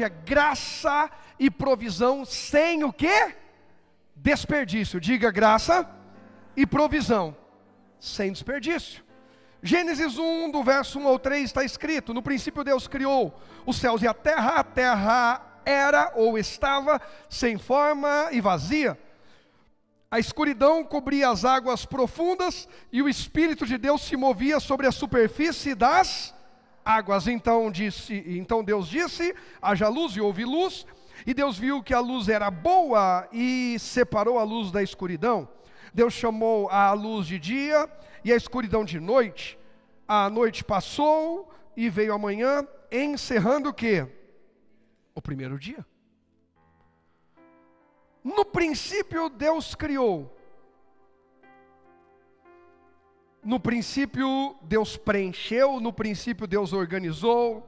é graça e provisão sem o quê? Desperdício. Diga graça e provisão sem desperdício. Gênesis 1, do verso 1 ao 3 está escrito: no princípio Deus criou os céus e a terra era ou estava sem forma e vazia. A escuridão cobria as águas profundas e o Espírito de Deus se movia sobre a superfície das águas. Então Deus disse: haja luz, e houve luz. E Deus viu que a luz era boa e separou a luz da escuridão. Deus chamou a luz de dia e a escuridão de noite. A noite passou e veio a manhã, encerrando o quê? O primeiro dia. No princípio Deus criou. No princípio Deus preencheu, no princípio Deus organizou,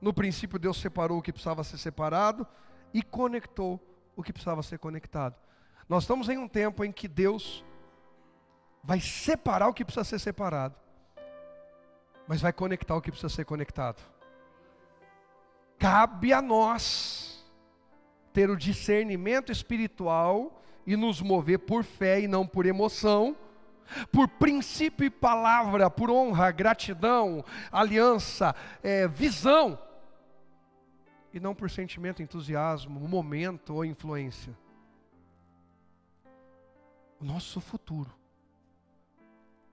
no princípio Deus separou o que precisava ser separado e conectou o que precisava ser conectado. Nós estamos em um tempo em que Deus vai separar o que precisa ser separado, mas vai conectar o que precisa ser conectado. Cabe a nós ter o discernimento espiritual e nos mover por fé e não por emoção, por princípio e palavra, por honra, gratidão, aliança, visão, e não por sentimento, entusiasmo, momento ou influência. O nosso futuro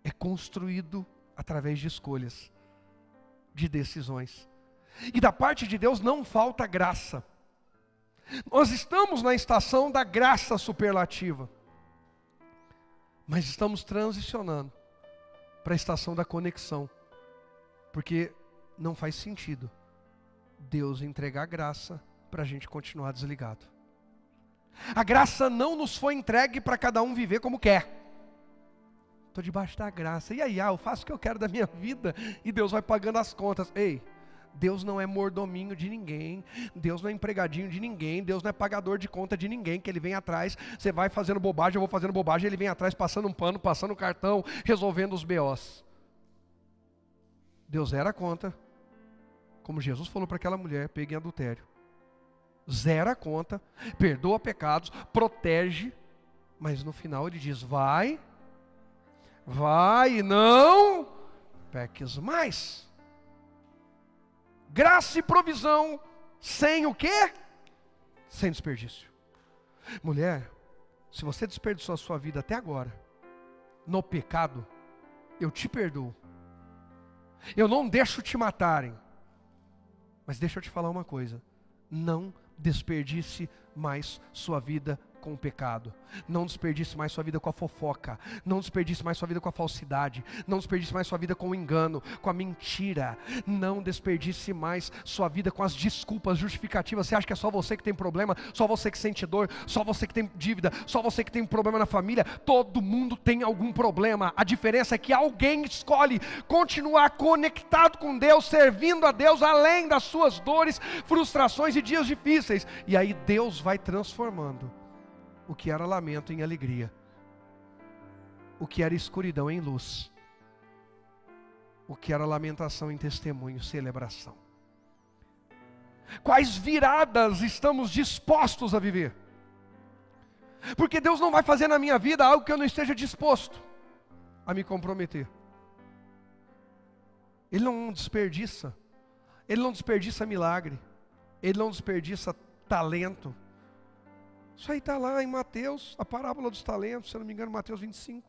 é construído através de escolhas, de decisões. E da parte de Deus não falta graça. Nós estamos na estação da graça superlativa, mas estamos transicionando para a estação da conexão, porque não faz sentido Deus entregar graça para a gente continuar desligado. A graça não nos foi entregue para cada um viver como quer. Estou debaixo da graça, e aí, eu faço o que eu quero da minha vida, e Deus vai pagando as contas. Ei, Deus não é mordominho de ninguém, Deus não é empregadinho de ninguém, Deus não é pagador de conta de ninguém, que Ele vem atrás, você vai fazendo bobagem, eu vou fazendo bobagem, Ele vem atrás passando um pano, passando um cartão, resolvendo os BOs. Deus zera a conta, como Jesus falou para aquela mulher pega em adultério. Zera a conta, perdoa pecados, protege, mas no final Ele diz: vai e não peques mais. Graça e provisão, sem o quê? Sem desperdício. Mulher, se você desperdiçou a sua vida até agora, no pecado, eu te perdoo. Eu não deixo te matarem. Mas deixa eu te falar uma coisa. Não desperdice mais sua vida com o pecado. Não desperdice mais sua vida com a fofoca. Não desperdice mais sua vida com a falsidade. Não desperdice mais sua vida com o engano, com a mentira. Não desperdice mais sua vida com as desculpas justificativas. Você acha que é só você que tem problema? Só você que sente dor? Só você que tem dívida? Só você que tem problema na família? Todo mundo tem algum problema. A diferença é que alguém escolhe continuar conectado com Deus, servindo a Deus além das suas dores, frustrações e dias difíceis. E aí Deus vai transformando o que era lamento em alegria, o que era escuridão em luz, o que era lamentação em testemunho, celebração. Quais viradas estamos dispostos a viver? Porque Deus não vai fazer na minha vida algo que eu não esteja disposto a me comprometer. Ele não desperdiça milagre, Ele não desperdiça talento. Isso aí está lá em Mateus, a parábola dos talentos, se eu não me engano, Mateus 25.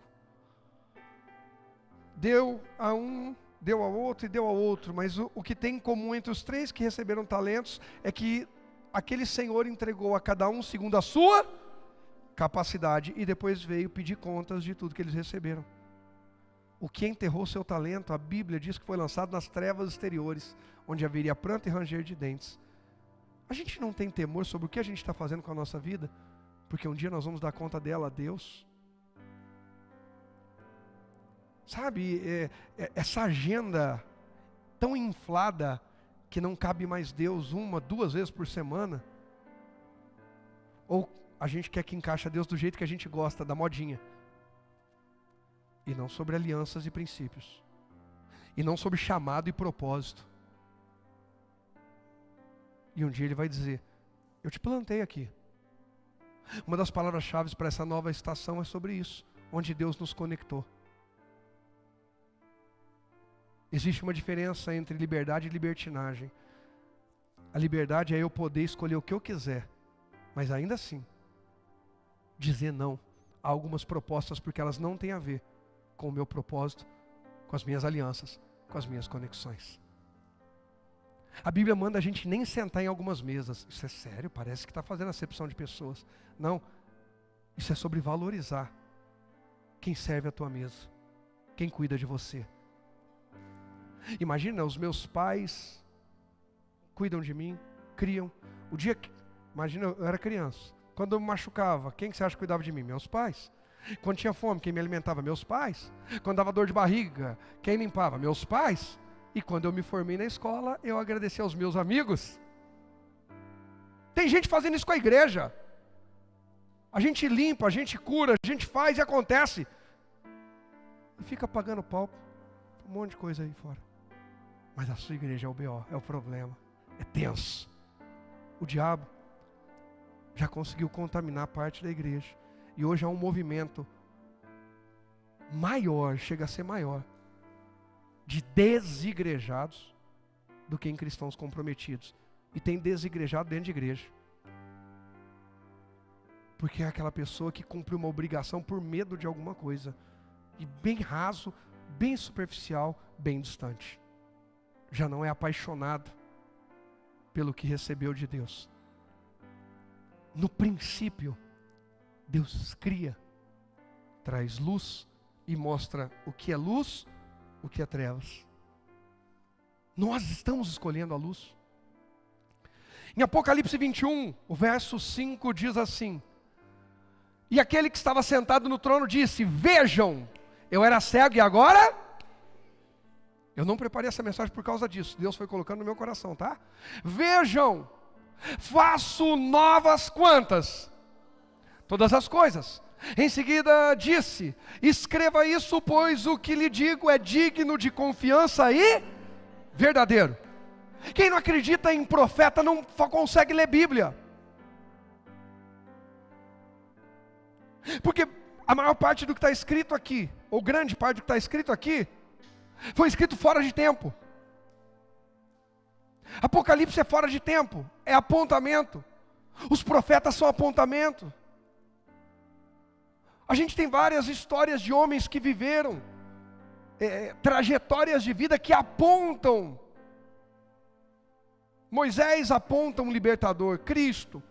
Deu a um, deu ao outro e deu ao outro, mas o que tem em comum entre os três que receberam talentos é que aquele senhor entregou a cada um segundo a sua capacidade e depois veio pedir contas de tudo que eles receberam. O que enterrou seu talento, a Bíblia diz que foi lançado nas trevas exteriores, onde haveria pranto e ranger de dentes. A gente não tem temor sobre o que a gente está fazendo com a nossa vida, porque um dia nós vamos dar conta dela a Deus. Sabe, essa agenda tão inflada que não cabe mais Deus 1, 2 vezes por semana. Ou a gente quer que encaixe Deus do jeito que a gente gosta, da modinha. E não sobre alianças e princípios. E não sobre chamado e propósito. E um dia Ele vai dizer: eu te plantei aqui. Uma das palavras-chave para essa nova estação é sobre isso, onde Deus nos conectou. Existe uma diferença entre liberdade e libertinagem. A liberdade é eu poder escolher o que eu quiser, mas ainda assim, dizer não a algumas propostas, porque elas não têm a ver com o meu propósito, com as minhas alianças, com as minhas conexões. A Bíblia manda a gente nem sentar em algumas mesas. Isso é sério? Parece que está fazendo acepção de pessoas. Não, isso é sobre valorizar quem serve a tua mesa, quem cuida de você. Imagina, os meus pais cuidam de mim, criam. O dia que, imagina, eu era criança. Quando eu me machucava, quem que você acha que cuidava de mim? Meus pais. Quando tinha fome, quem me alimentava? Meus pais. Quando dava dor de barriga, quem limpava? Meus pais. E quando eu me formei na escola, eu agradeci aos meus amigos. Tem gente fazendo isso com a igreja. A gente limpa, a gente cura, a gente faz e acontece. E fica pagando pau um monte de coisa aí fora. Mas a sua igreja é o BO, é o problema. É tenso. O diabo já conseguiu contaminar parte da igreja. E hoje há um movimento maior, chega a ser maior, de desigrejados do que em cristãos comprometidos. E tem desigrejado dentro de igreja. Porque é aquela pessoa que cumpre uma obrigação por medo de alguma coisa. E bem raso, bem superficial, bem distante. Já não é apaixonado pelo que recebeu de Deus. No princípio, Deus cria, traz luz e mostra o que é luz, o que é trevas. Nós estamos escolhendo a luz. Em Apocalipse 21, o verso 5 diz assim: e aquele que estava sentado no trono disse: vejam, eu era cego e agora... Eu não preparei essa mensagem por causa disso. Deus foi colocando no meu coração, tá? Vejam, faço novas quantas? Todas as coisas. Em seguida disse: escreva isso, pois o que lhe digo é digno de confiança e verdadeiro. Quem não acredita em profeta não consegue ler Bíblia. Porque a maior parte do que está escrito aqui, ou grande parte do que está escrito aqui, foi escrito fora de tempo. Apocalipse é fora de tempo, é apontamento. Os profetas são apontamento. A gente tem várias histórias de homens que viveram trajetórias de vida que apontam. Moisés aponta um libertador, Cristo.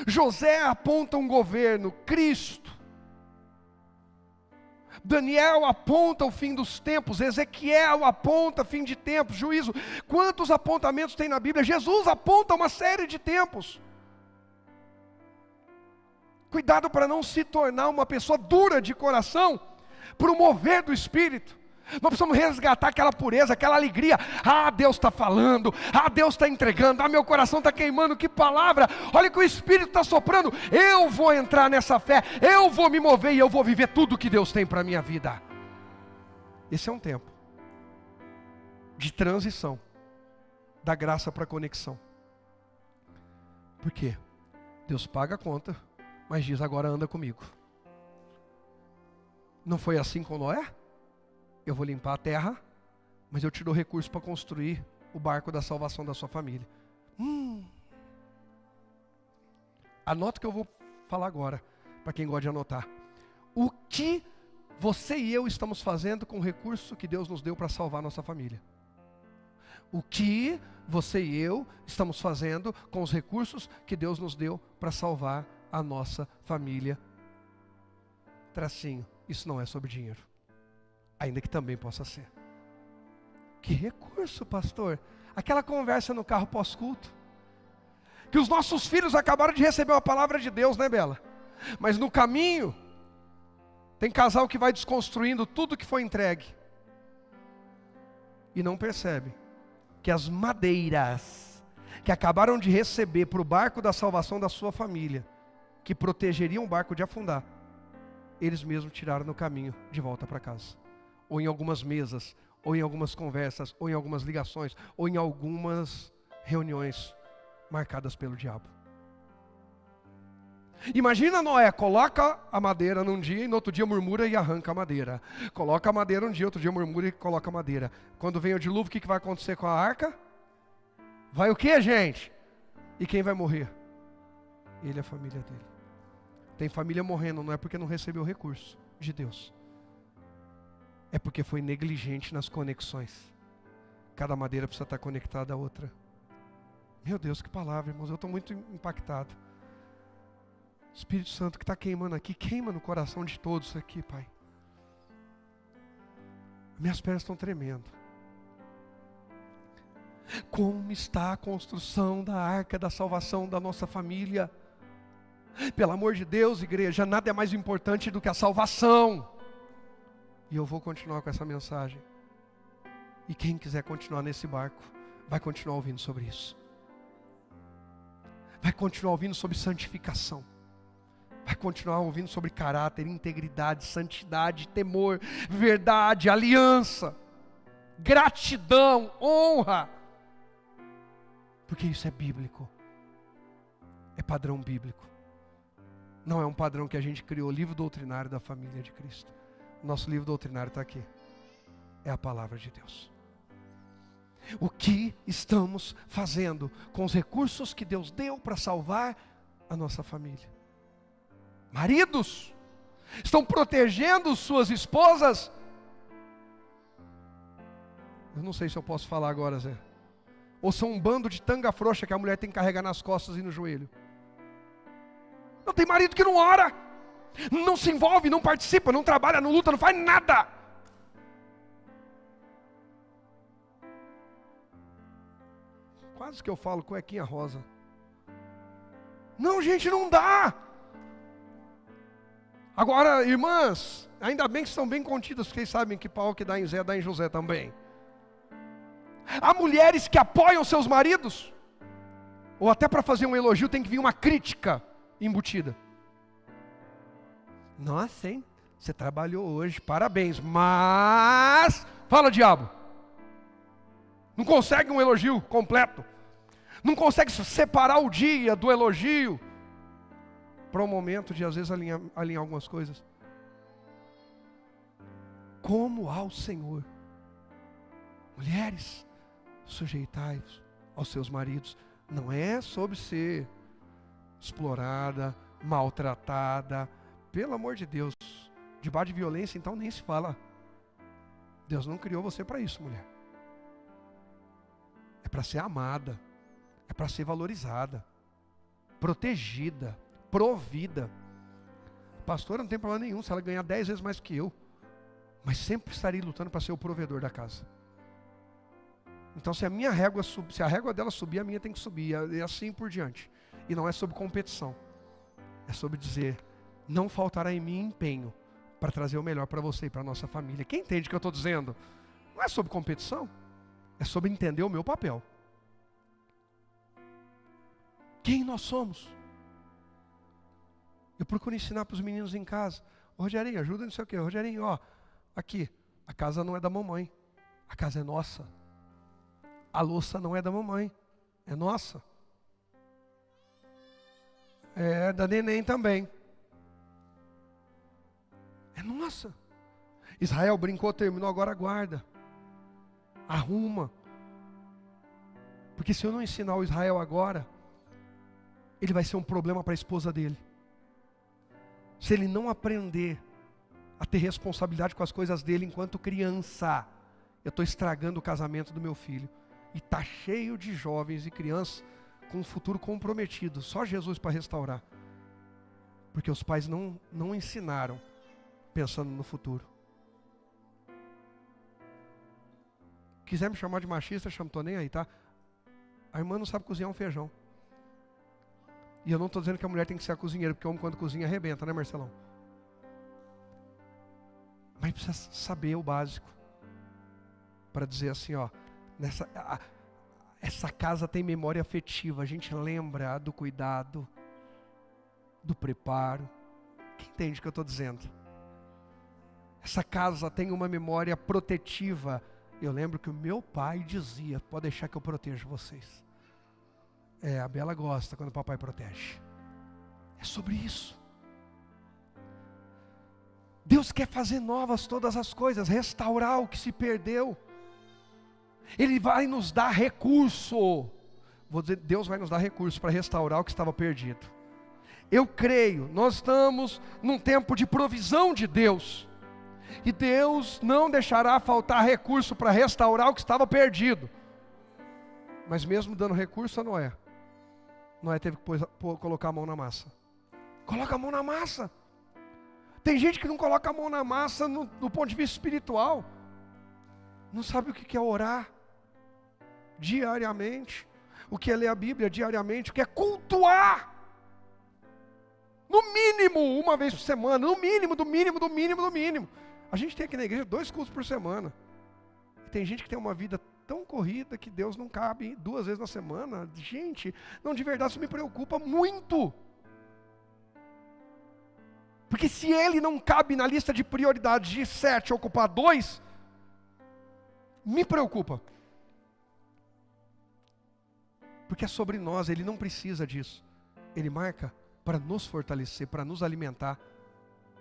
José aponta um governo, Cristo. Daniel aponta o fim dos tempos, Ezequiel aponta fim de tempos, juízo. Quantos apontamentos tem na Bíblia? Jesus aponta uma série de tempos. Cuidado para não se tornar uma pessoa dura de coração, por um mover do Espírito. Nós precisamos resgatar aquela pureza, aquela alegria. Ah, Deus está falando, ah, Deus está entregando, ah, meu coração está queimando, que palavra, olha que o Espírito está soprando. Eu vou entrar nessa fé, eu vou me mover e eu vou viver tudo que Deus tem para a minha vida. Esse é um tempo de transição, da graça para a conexão. Por quê? Deus paga a conta, mas diz: agora anda comigo. Não foi assim com Noé? Eu vou limpar a terra, mas eu te dou recurso para construir o barco da salvação da sua família. Anota o que eu vou falar agora, para quem gosta de anotar. O que você e eu estamos fazendo com o recurso que Deus nos deu para salvar a nossa família? O que você e eu estamos fazendo com os recursos que Deus nos deu para salvar a nossa família? Tracinho, isso não é sobre dinheiro. Ainda que também possa ser. Que recurso, pastor? Aquela conversa no carro pós-culto. Que os nossos filhos acabaram de receber uma palavra de Deus, né, Bela? Mas no caminho, tem casal que vai desconstruindo tudo que foi entregue. E não percebe que as madeiras que acabaram de receber para o barco da salvação da sua família, que protegeriam o barco de afundar, eles mesmos tiraram no caminho de volta para casa. Ou em algumas mesas, ou em algumas conversas, ou em algumas ligações, ou em algumas reuniões marcadas pelo diabo. Imagina Noé, coloca a madeira num dia e no outro dia murmura e arranca a madeira. Coloca a madeira um dia, outro dia murmura e coloca a madeira. Quando vem o dilúvio, o que vai acontecer com a arca? Vai o que, gente? E quem vai morrer? Ele e a família dele. Tem família morrendo, não é porque não recebeu recurso de Deus. É porque foi negligente nas conexões. Cada madeira precisa estar conectada à outra. Meu Deus, que palavra, irmãos. Eu estou muito impactado. Espírito Santo que está queimando aqui, queima no coração de todos aqui, Pai. Minhas pernas estão tremendo. Como está a construção da arca da salvação da nossa família? Pelo amor de Deus, igreja, nada é mais importante do que a salvação. E eu vou continuar com essa mensagem. E quem quiser continuar nesse barco, vai continuar ouvindo sobre isso. Vai continuar ouvindo sobre santificação. Vai continuar ouvindo sobre caráter, integridade, santidade, temor, verdade, aliança, gratidão, honra. Porque isso é bíblico. É padrão bíblico. Não é um padrão que a gente criou. Livro doutrinário da família de Cristo. Nosso livro doutrinário está aqui. É a palavra de Deus. O que estamos fazendo com os recursos que Deus deu para salvar a nossa família? Maridos, estão protegendo suas esposas? Eu não sei se eu posso falar agora, Zé. Ou são um bando de tanga frouxa que a mulher tem que carregar nas costas e no joelho? Não tem marido que não ora, não se envolve, não participa, não trabalha, não luta, não faz nada. Quase que eu falo cuequinha rosa. Não, gente, não dá. Agora, irmãs, ainda bem que estão bem contidas, porque vocês sabem que pau que dá em Zé, dá em José também. Há mulheres que apoiam seus maridos, ou até para fazer um elogio tem que vir uma crítica embutida. Nossa, hein? Você trabalhou hoje, parabéns, mas... Fala, diabo. Não consegue um elogio completo. Não consegue separar o dia do elogio para um momento de, às vezes, alinhar algumas coisas. Como ao Senhor. Mulheres, sujeitai-vos aos seus maridos. Não é sobre ser explorada, maltratada. Pelo amor de Deus. Debaixo de violência, então, nem se fala. Deus não criou você para isso, mulher. É para ser amada. É para ser valorizada. Protegida. Provida. Pastora, não tem problema nenhum se ela ganhar 10 vezes mais que eu. Mas sempre estarei lutando para ser o provedor da casa. Então se a minha régua se a régua dela subir, a minha tem que subir. E assim por diante. E não é sobre competição. É sobre dizer, não faltará em mim empenho para trazer o melhor para você e para a nossa família. Quem entende o que eu estou dizendo? Não é sobre competição. É sobre entender o meu papel. Quem nós somos? Eu procuro ensinar para os meninos em casa. Ô, Rogerinho, ajuda não sei o quê. Rogerinho, ó, aqui, a casa não é da mamãe. A casa é nossa. A louça não é da mamãe. É nossa. É da neném também. É nossa. Israel brincou, terminou, agora guarda. Arruma. Porque se eu não ensinar o Israel agora, ele vai ser um problema para a esposa dele. Se ele não aprender a ter responsabilidade com as coisas dele enquanto criança, eu estou estragando o casamento do meu filho. E está cheio de jovens e crianças com um futuro comprometido. Só Jesus para restaurar. Porque os pais não ensinaram pensando no futuro. Quiser me chamar de machista, chamo, tô nem aí, tá? A irmã não sabe cozinhar um feijão. E eu não estou dizendo que a mulher tem que ser a cozinheira, porque o homem quando cozinha arrebenta, né, Marcelão? Mas precisa saber o básico. Para dizer assim, ó, essa casa tem memória afetiva, a gente lembra do cuidado, do preparo. Quem entende o que eu estou dizendo? Essa casa tem uma memória protetiva. Eu lembro que o meu pai dizia, pode deixar que eu protejo vocês. A Bela gosta quando o papai protege. É sobre isso. Deus quer fazer novas todas as coisas, restaurar o que se perdeu. Ele vai nos dar recurso. Vou dizer, Deus vai nos dar recurso para restaurar o que estava perdido. Eu creio, nós estamos num tempo de provisão de Deus. E Deus não deixará faltar recurso para restaurar o que estava perdido. Mas mesmo dando recurso a Noé teve que colocar a mão na massa. Coloca a mão na massa. Tem gente que não coloca a mão na massa do ponto de vista espiritual. Não sabe o que é orar diariamente. O que é ler a Bíblia diariamente. O que é cultuar. No mínimo, uma vez por semana. No mínimo, do mínimo, do mínimo, do mínimo. A gente tem aqui na igreja 2 cultos por semana. E tem gente que tem uma vida tão corrida que Deus não cabe 2 vezes na semana. Gente, não, de verdade isso me preocupa muito. Porque se ele não cabe na lista de prioridades de 7 ocupar 2, me preocupa. Porque é sobre nós, ele não precisa disso. Ele marca para nos fortalecer, para nos alimentar,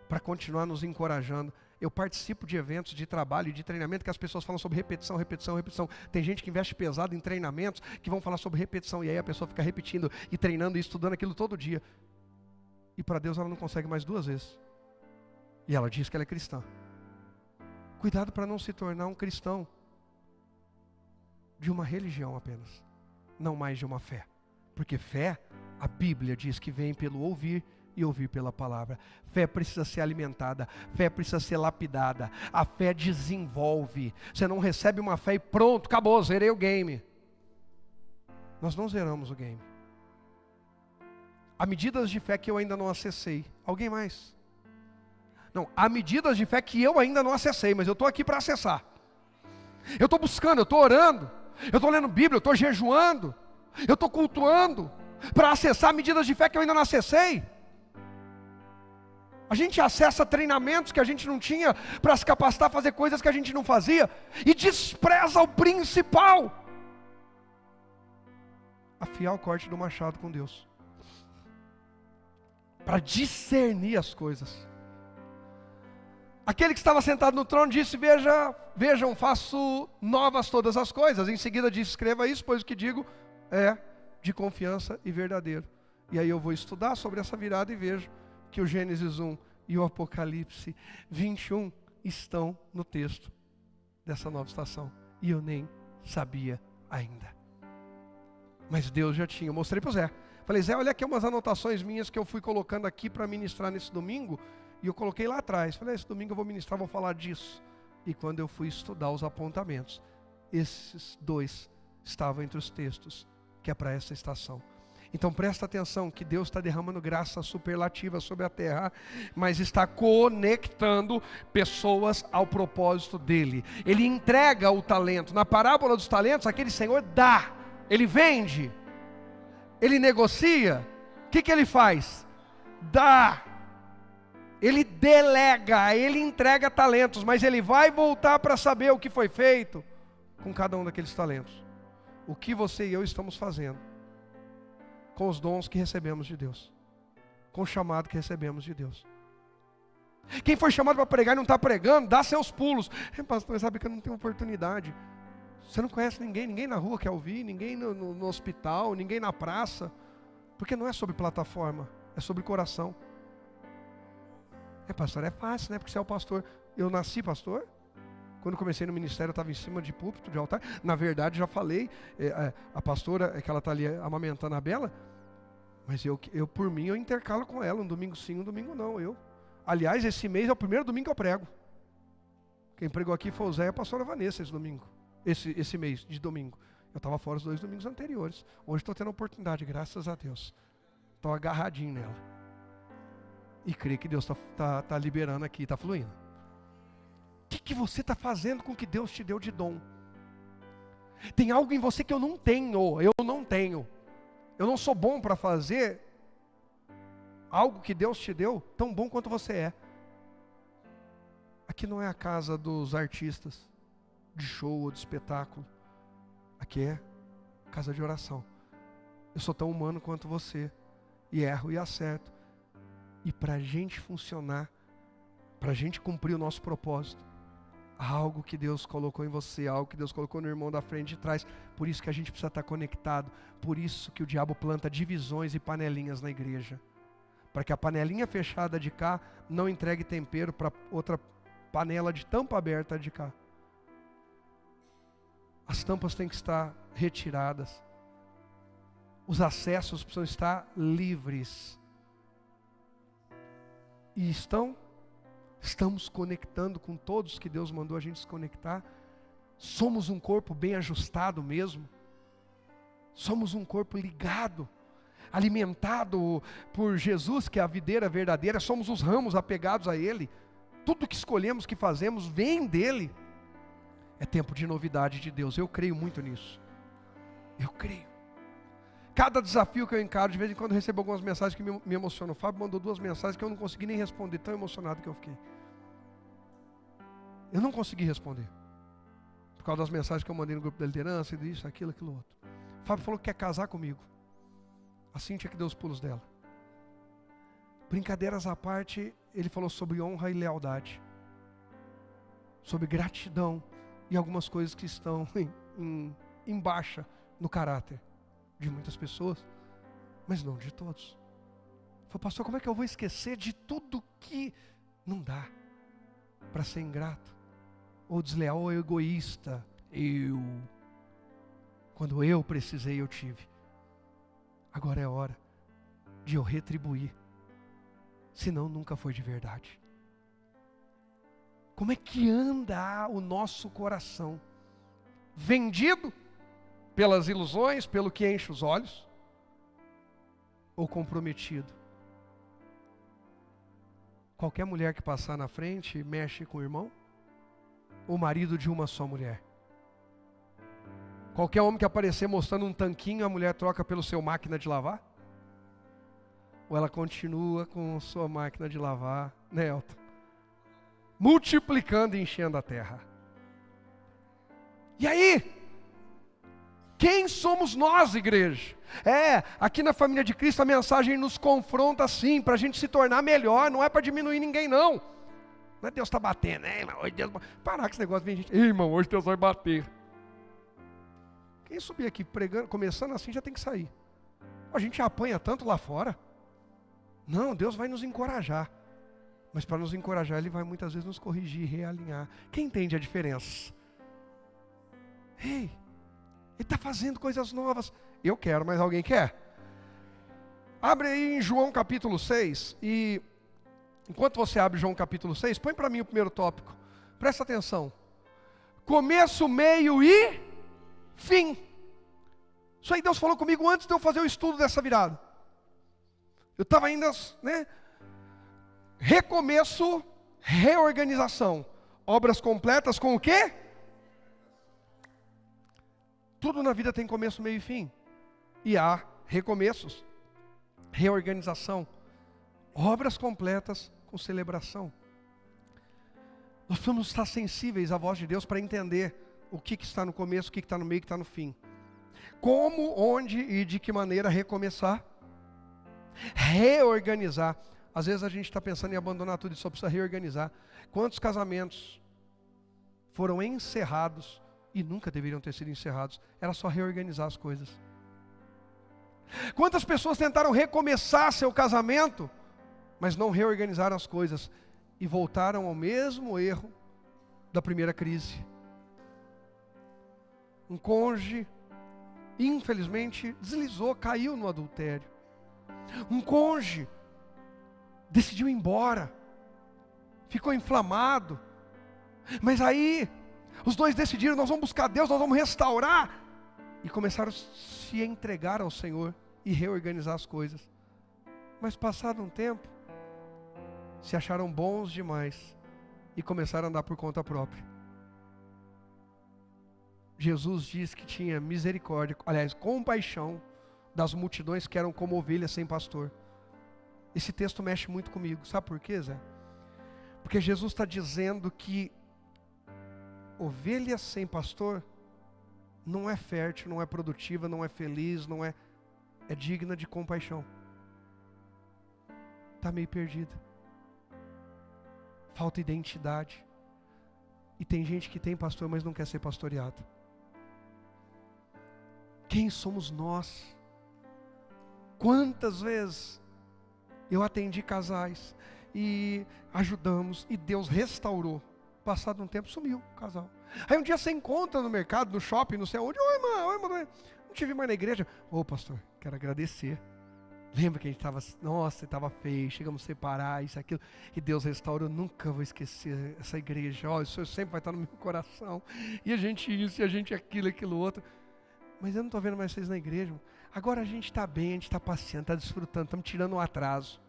para continuar nos encorajando. Eu participo de eventos de trabalho e de treinamento que as pessoas falam sobre repetição, repetição, repetição. Tem gente que investe pesado em treinamentos que vão falar sobre repetição. E aí a pessoa fica repetindo e treinando e estudando aquilo todo dia. E para Deus ela não consegue mais 2 vezes. E ela diz que ela é cristã. Cuidado para não se tornar um cristão de uma religião apenas. Não mais de uma fé. Porque fé, a Bíblia diz que vem pelo ouvir e ouvir pela palavra. Fé precisa ser alimentada, fé precisa ser lapidada, a fé desenvolve. Você não recebe uma fé e pronto, acabou, zerei o game. Nós não zeramos o game. Há medidas de fé que eu ainda não acessei. Alguém mais? Não, há medidas de fé que eu ainda não acessei, mas eu estou aqui para acessar. Eu estou buscando, eu estou orando, eu estou lendo Bíblia, eu estou jejuando, eu estou cultuando, para acessar medidas de fé que eu ainda não acessei. A gente acessa treinamentos que a gente não tinha para se capacitar a fazer coisas que a gente não fazia e despreza o principal. Afiar o corte do machado com Deus. Para discernir as coisas. Aquele que estava sentado no trono disse, vejam, faço novas todas as coisas. Em seguida disse, escreva isso, pois o que digo é de confiança e verdadeiro. E aí eu vou estudar sobre essa virada e vejo que o Gênesis 1 e o Apocalipse 21 estão no texto dessa nova estação. E eu nem sabia ainda. Mas Deus já tinha. Eu mostrei para o Zé. Falei, Zé, olha aqui umas anotações minhas que eu fui colocando aqui para ministrar nesse domingo. E eu coloquei lá atrás. Falei, esse domingo eu vou ministrar, vou falar disso. E quando eu fui estudar os apontamentos, esses 2 estavam entre os textos que é para essa estação. Então presta atenção que Deus está derramando graça superlativa sobre a terra, mas está conectando pessoas ao propósito dele. Ele entrega o talento. Na parábola dos talentos, aquele senhor dá, ele vende, ele negocia. O que ele faz? Dá. Ele delega, ele entrega talentos, mas ele vai voltar para saber o que foi feito com cada um daqueles talentos. O que você e eu estamos fazendo com os dons que recebemos de Deus, com o chamado que recebemos de Deus. Quem foi chamado para pregar e não está pregando, dá seus pulos. Pastor, sabe que eu não tenho oportunidade. Você não conhece ninguém na rua quer ouvir, ninguém no hospital, ninguém na praça. Porque não é sobre plataforma, é sobre coração. Pastor, é fácil, né? Porque você é o pastor. Eu nasci pastor. Quando comecei no ministério, eu estava em cima de púlpito, de altar. Na verdade, já falei, a pastora, que ela está ali amamentando a Bela, mas eu, por mim, eu intercalo com ela, um domingo sim, um domingo não. Aliás, esse mês é o primeiro domingo que eu prego. Quem pregou aqui foi o Zé e a pastora Vanessa esse domingo, esse mês de domingo. Eu estava fora os 2 domingos anteriores. Hoje estou tendo a oportunidade, graças a Deus. Estou agarradinho nela. E creio que Deus está liberando aqui, está fluindo. O que você está fazendo com o que Deus te deu de dom? Tem algo em você que eu não tenho. Eu não sou bom para fazer algo que Deus te deu tão bom quanto você é. Aqui não é a casa dos artistas, de show ou de espetáculo. Aqui é casa de oração. Eu sou tão humano quanto você. E erro e acerto. E para a gente funcionar, para a gente cumprir o nosso propósito, há algo que Deus colocou em você, algo que Deus colocou no irmão da frente e de trás. Por isso que a gente precisa estar conectado. Por isso que o diabo planta divisões e panelinhas na igreja. Para que a panelinha fechada de cá não entregue tempero para outra panela de tampa aberta de cá. As tampas têm que estar retiradas. Os acessos precisam estar livres. E estamos conectando com todos que Deus mandou a gente se conectar. Somos um corpo bem ajustado mesmo. Somos um corpo ligado, alimentado por Jesus, que é a videira verdadeira. Somos os ramos apegados a Ele. Tudo que escolhemos, que fazemos, vem dEle. É tempo de novidade de Deus. Eu creio muito nisso. Eu creio. Cada desafio que eu encaro, de vez em quando eu recebo algumas mensagens que me emocionam. O Fábio mandou 2 mensagens que eu não consegui nem responder, tão emocionado que eu fiquei. Eu não consegui responder. Por causa das mensagens que eu mandei no grupo da liderança, e disso, aquilo outro. O Fábio falou que quer casar comigo. A Cíntia que deu os pulos dela. Brincadeiras à parte, ele falou sobre honra e lealdade. Sobre gratidão e algumas coisas que estão em baixa no caráter de muitas pessoas, mas não de todos. Falei, pastor, como é que eu vou esquecer de tudo que não dá para ser ingrato, ou desleal, ou egoísta? Quando eu precisei, eu tive. Agora é hora de eu retribuir, senão nunca foi de verdade. Como é que anda o nosso coração? Vendido pelas ilusões, pelo que enche os olhos? Ou comprometido? Qualquer mulher que passar na frente mexe com o irmão? Ou marido de uma só mulher? Qualquer homem que aparecer mostrando um tanquinho, a mulher troca pelo seu máquina de lavar? Ou ela continua com sua máquina de lavar, né, Elton? Multiplicando e enchendo a terra. E aí? Quem somos nós, igreja? Aqui na família de Cristo a mensagem nos confronta assim, para a gente se tornar melhor, não é para diminuir ninguém não. Não é Deus está batendo, irmão, hoje Deus... Parar com esse negócio, vem gente, irmão, hoje Deus vai bater. Quem subir aqui pregando, começando assim, já tem que sair. A gente apanha tanto lá fora. Não, Deus vai nos encorajar. Mas para nos encorajar, Ele vai muitas vezes nos corrigir, realinhar. Quem entende a diferença? Ele está fazendo coisas novas. Eu quero, mas alguém quer? Abre aí em João capítulo 6. E enquanto você abre João capítulo 6, põe para mim o primeiro tópico. Presta atenção. Começo, meio e fim. Isso aí Deus falou comigo antes de eu fazer o estudo dessa virada. Eu estava ainda, recomeço, reorganização. Obras completas com o quê? Tudo na vida tem começo, meio e fim. E há recomeços, reorganização, obras completas com celebração. Nós precisamos estar sensíveis à voz de Deus para entender o que está no começo, o que está no meio, o que está no fim. Como, onde e de que maneira recomeçar? Reorganizar. Às vezes a gente está pensando em abandonar tudo e só precisa reorganizar. Quantos casamentos foram encerrados e nunca deveriam ter sido encerrados? Era só reorganizar as coisas. Quantas pessoas tentaram recomeçar seu casamento, mas não reorganizaram as coisas e voltaram ao mesmo erro da primeira crise? Um cônjuge, infelizmente, deslizou, caiu no adultério. Um cônjuge decidiu ir embora, ficou inflamado, mas aí os dois decidiram, nós vamos buscar Deus, nós vamos restaurar, e começaram a se entregar ao Senhor e reorganizar as coisas. Mas passado um tempo, se acharam bons demais e começaram a andar por conta própria. Jesus diz que tinha misericórdia, aliás, compaixão das multidões que eram como ovelhas sem pastor. Esse texto mexe muito comigo. Sabe por quê, Zé? Porque Jesus está dizendo que ovelha sem pastor não é fértil, não é produtiva, não é feliz, não é... é digna de compaixão. Está meio perdida. Falta identidade. E tem gente que tem pastor, mas não quer ser pastoreado. Quem somos nós? Quantas vezes eu atendi casais e ajudamos e Deus restaurou. Passado um tempo sumiu o casal. Aí um dia você encontra no mercado, no shopping, não sei onde. Oi, irmã, não te vi mais na igreja. Ô pastor, quero agradecer. Lembra que a gente estava, nossa, estava feio, chegamos a separar, isso, aquilo. E Deus restaurou, nunca vou esquecer essa igreja. Ó, isso sempre vai estar no meu coração. E a gente isso, e a gente aquilo outro. Mas eu não estou vendo mais vocês na igreja. Agora a gente está bem, a gente está passeando, está desfrutando, estamos tirando um atraso.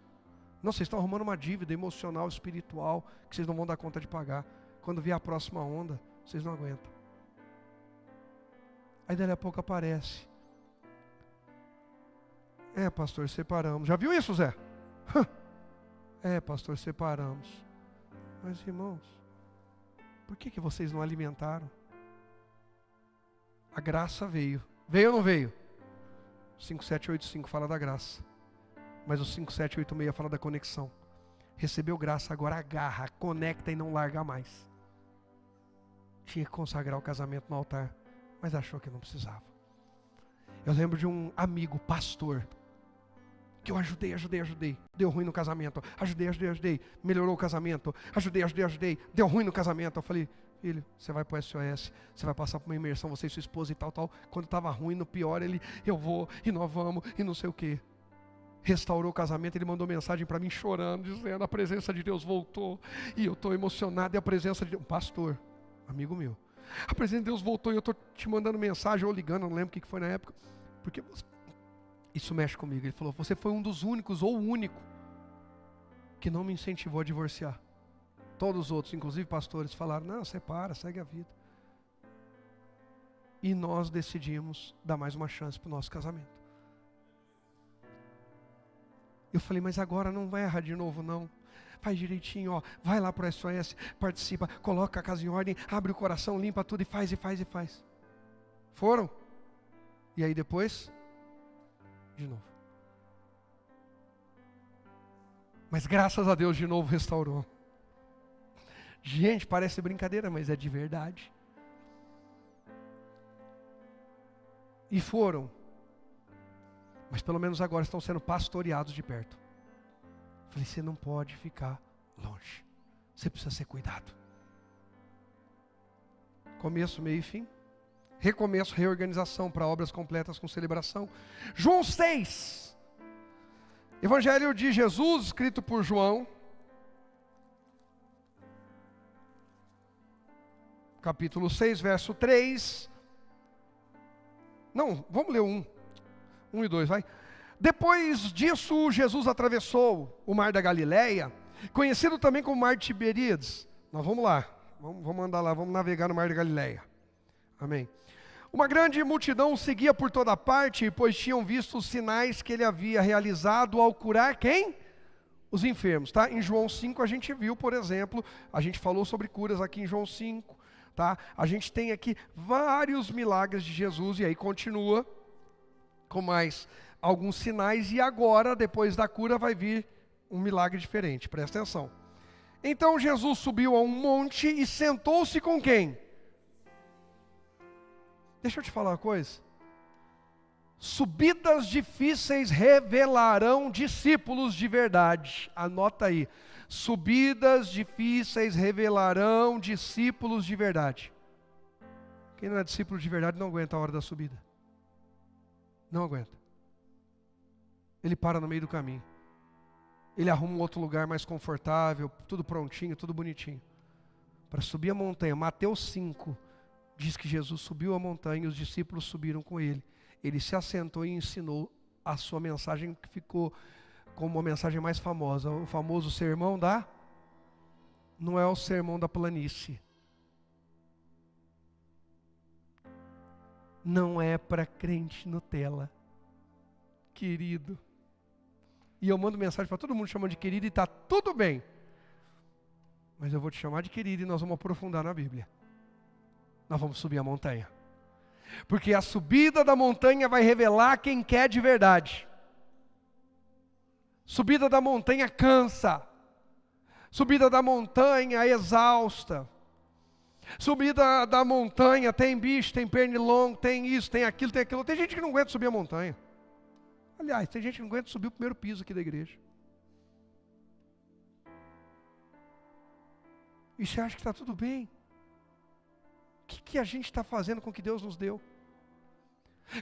Não, vocês estão arrumando uma dívida emocional, espiritual, que vocês não vão dar conta de pagar. Quando vier a próxima onda, vocês não aguentam. Aí dali a pouco aparece. É, pastor, separamos. Já viu isso, Zé? É, pastor, separamos. Mas, irmãos, por que vocês não alimentaram? A graça veio. Veio ou não veio? 5785 fala da graça. Mas o 5786 fala da conexão. Recebeu graça, agora agarra, conecta e não larga mais. Tinha que consagrar o casamento no altar, mas achou que não precisava. Eu lembro de um amigo, pastor, que eu ajudei. Deu ruim no casamento. Ajudei. Melhorou o casamento. Ajudei. Deu ruim no casamento. Eu falei, filho, você vai para o SOS, você vai passar por uma imersão, você e sua esposa e tal. Quando estava ruim, no pior, eu vou, e nós vamos, e não sei o quê. Restaurou o casamento, ele mandou mensagem para mim chorando, dizendo, a presença de Deus voltou, e eu estou emocionado, e a presença de Deus, pastor, amigo meu, a presença de Deus voltou, e eu estou te mandando mensagem, ou ligando, não lembro o que foi na época, porque isso mexe comigo. Ele falou, você foi um dos únicos, ou o único, que não me incentivou a divorciar. Todos os outros, inclusive pastores, falaram, não, separa, segue a vida. E nós decidimos dar mais uma chance para o nosso casamento. Eu falei, mas agora não vai errar de novo não. Faz direitinho, ó, vai lá para o SOS, participa, coloca a casa em ordem, abre o coração, limpa tudo e faz. Foram. E aí depois, de novo. Mas graças a Deus de novo restaurou. Gente, parece brincadeira, mas é de verdade. E foram. Mas pelo menos agora estão sendo pastoreados de perto. Falei, você não pode ficar longe. Você precisa ser cuidado. Começo, meio e fim. Recomeço, reorganização para obras completas com celebração. João 6. Evangelho de Jesus, escrito por João. Capítulo 6, verso 3. Não, vamos ler 1 e 2, vai. Depois disso, Jesus atravessou o mar da Galileia, conhecido também como mar de Tiberíades. Nós vamos lá, vamos andar lá, vamos navegar no mar da Galileia. Amém. Uma grande multidão o seguia por toda parte, pois tinham visto os sinais que ele havia realizado ao curar quem? Os enfermos, tá? Em João 5 a gente viu, por exemplo, a gente falou sobre curas aqui em João 5, tá? A gente tem aqui vários milagres de Jesus, e aí continua com mais alguns sinais, e agora, depois da cura, vai vir um milagre diferente, presta atenção. Então Jesus subiu a um monte e sentou-se com quem? Deixa eu te falar uma coisa. Subidas difíceis revelarão discípulos de verdade. Anota aí. Subidas difíceis revelarão discípulos de verdade. Quem não é discípulo de verdade não aguenta a hora da subida. Não aguenta. Ele para no meio do caminho. Ele arruma um outro lugar mais confortável, tudo prontinho, tudo bonitinho. Para subir a montanha. Mateus 5 diz que Jesus subiu a montanha e os discípulos subiram com ele. Ele se assentou e ensinou a sua mensagem, que ficou como a mensagem mais famosa. O famoso sermão da... Não é o sermão da planície. Não é para crente Nutella. Querido. E eu mando mensagem para todo mundo chamando de querido e está tudo bem. Mas eu vou te chamar de querido e nós vamos aprofundar na Bíblia. Nós vamos subir a montanha. Porque a subida da montanha vai revelar quem quer de verdade. Subida da montanha cansa. Subida da montanha exausta. Subida da montanha tem bicho, tem pernilongo, tem isso, tem aquilo, tem aquilo. Tem gente que não aguenta subir a montanha. Aliás, tem gente que não aguenta subir o primeiro piso aqui da igreja. E você acha que está tudo bem? O que a gente está fazendo com o que Deus nos deu?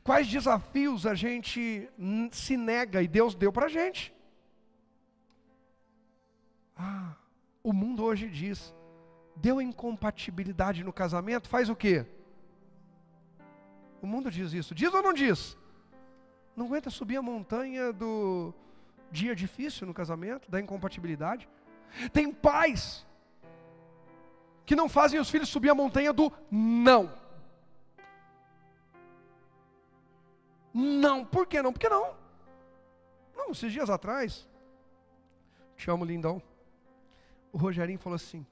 Quais desafios a gente se nega e Deus deu para a gente? O mundo hoje diz, deu incompatibilidade no casamento, faz o quê? O mundo diz isso, diz ou não diz? Não aguenta subir a montanha do dia difícil no casamento, da incompatibilidade. Tem pais que não fazem os filhos subir a montanha do não. Não, por que não? Por que não? Não, esses dias atrás, te amo, lindão, o Rogerinho falou assim,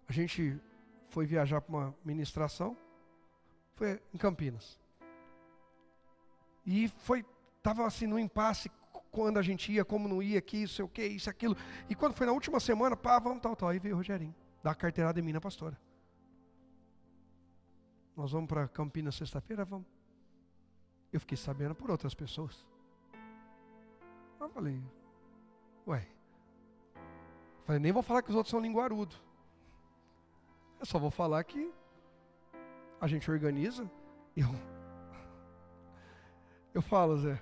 a gente foi viajar para uma ministração, foi em Campinas. E estava assim no impasse, quando a gente ia, como não ia, aqui, isso, o que, isso, aquilo. E quando foi na última semana, vamos tal. Aí veio o Rogerinho, dar a carteirada em mim na pastora. Nós vamos para Campinas sexta-feira? Vamos. Eu fiquei sabendo por outras pessoas. Eu falei, nem vou falar que os outros são linguarudo. Eu só vou falar que a gente organiza. Eu falo, Zé,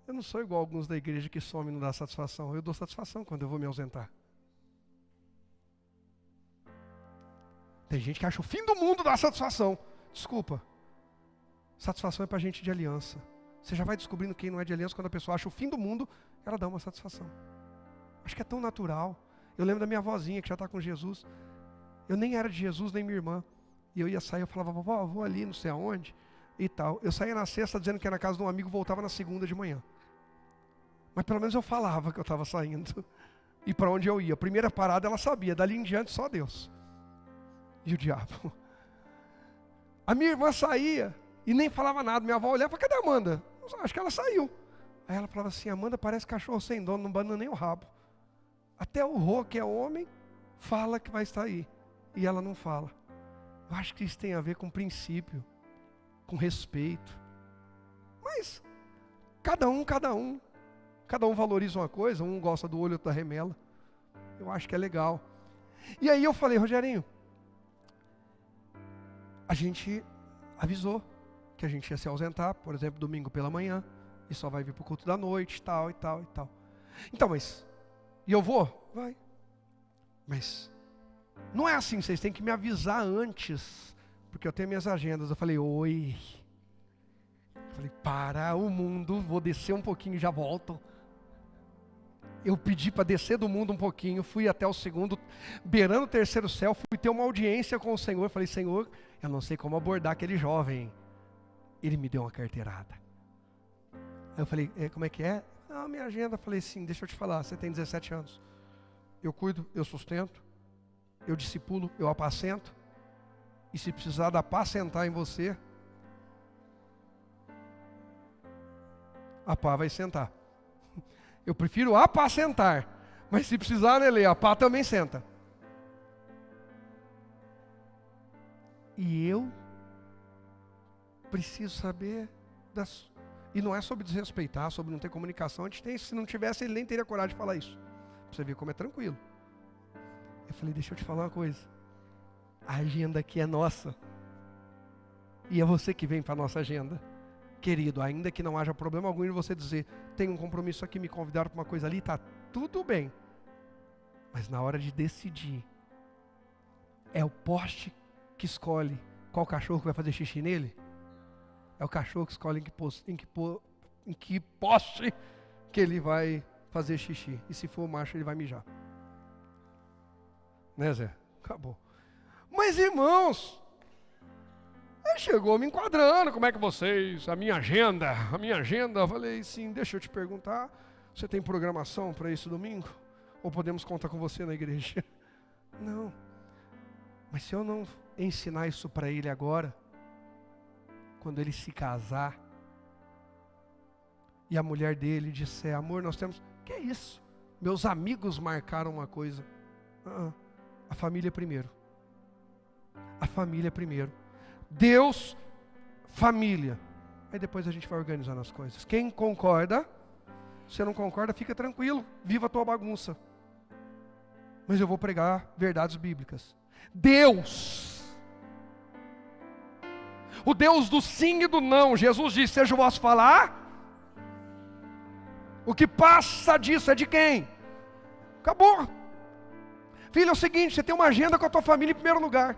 eu não sou igual alguns da igreja que some e não dá satisfação. Eu dou satisfação quando eu vou me ausentar. Tem gente que acha o fim do mundo dar satisfação. Desculpa. Satisfação é para gente de aliança. Você já vai descobrindo quem não é de aliança quando a pessoa acha o fim do mundo, ela dá uma satisfação. Acho que é tão natural. Eu lembro da minha avózinha que já está com Jesus. Eu nem era de Jesus, nem minha irmã. E eu ia sair, eu falava, vovó, eu vou ali, não sei aonde, e tal. Eu saía na sexta dizendo que era na casa de um amigo, voltava na segunda de manhã. Mas pelo menos eu falava que eu estava saindo. E para onde eu ia. A primeira parada ela sabia, dali em diante só Deus. E o diabo. A minha irmã saía e nem falava nada. Minha avó olhava, cadê a Amanda? Acho que ela saiu. Aí ela falava assim, Amanda parece cachorro sem dono, não banana nem o rabo. Até o Rô, que é homem, fala que vai estar aí. E ela não fala. Eu acho que isso tem a ver com princípio, com respeito. Mas, cada um valoriza uma coisa, um gosta do olho, outro da remela. Eu acho que é legal. E aí eu falei, Rogerinho, a gente avisou que a gente ia se ausentar, por exemplo, domingo pela manhã, e só vai vir para o culto da noite, tal. Então, e eu vou? Vai. Mas não é assim, vocês têm que me avisar antes, porque eu tenho minhas agendas. Eu falei, oi. Falei, para o mundo, vou descer um pouquinho e já volto. Eu pedi para descer do mundo um pouquinho, fui até o segundo, beirando o terceiro céu, fui ter uma audiência com o Senhor. Falei, Senhor, eu não sei como abordar aquele jovem. Ele me deu uma carteirada. Aí eu falei, como é que é? Não, minha agenda. Falei, sim, deixa eu te falar, você tem 17 anos. Eu cuido, eu sustento, eu discipulo, eu apacento. E se precisar de apacentar em você, a pá vai sentar. Eu prefiro apacentar, mas se precisar, Lele, a pá também senta. E eu preciso saber das... E não é sobre desrespeitar, sobre não ter comunicação. A gente tem, se não tivesse, ele nem teria coragem de falar isso. Pra você ver como é tranquilo. Eu falei, deixa eu te falar uma coisa. A agenda aqui é nossa. E é você que vem para a nossa agenda. Querido, ainda que não haja problema algum em você dizer, tem um compromisso aqui, me convidaram para uma coisa ali, tá tudo bem. Mas na hora de decidir, é o poste que escolhe qual cachorro que vai fazer xixi nele? É o cachorro que escolhe em que poste que ele vai fazer xixi. E se for o macho, ele vai mijar. Né, Zé? Acabou. Mas, irmãos, aí chegou me enquadrando, como é que vocês, a minha agenda, eu falei, sim, deixa eu te perguntar, você tem programação para esse domingo? Ou podemos contar com você na igreja? Não. Mas se eu não ensinar isso para ele agora, quando ele se casar e a mulher dele disser: amor, nós temos... Que é isso? Meus amigos marcaram uma coisa. A família primeiro. A família primeiro. Deus, família. Aí depois a gente vai organizando as coisas. Quem concorda? Se não concorda, fica tranquilo. Viva a tua bagunça. Mas eu vou pregar verdades bíblicas. Deus, o Deus do sim e do não. Jesus disse: seja o vosso falar. O que passa disso é de quem? Acabou. Filho, é o seguinte, você tem uma agenda com a tua família em primeiro lugar.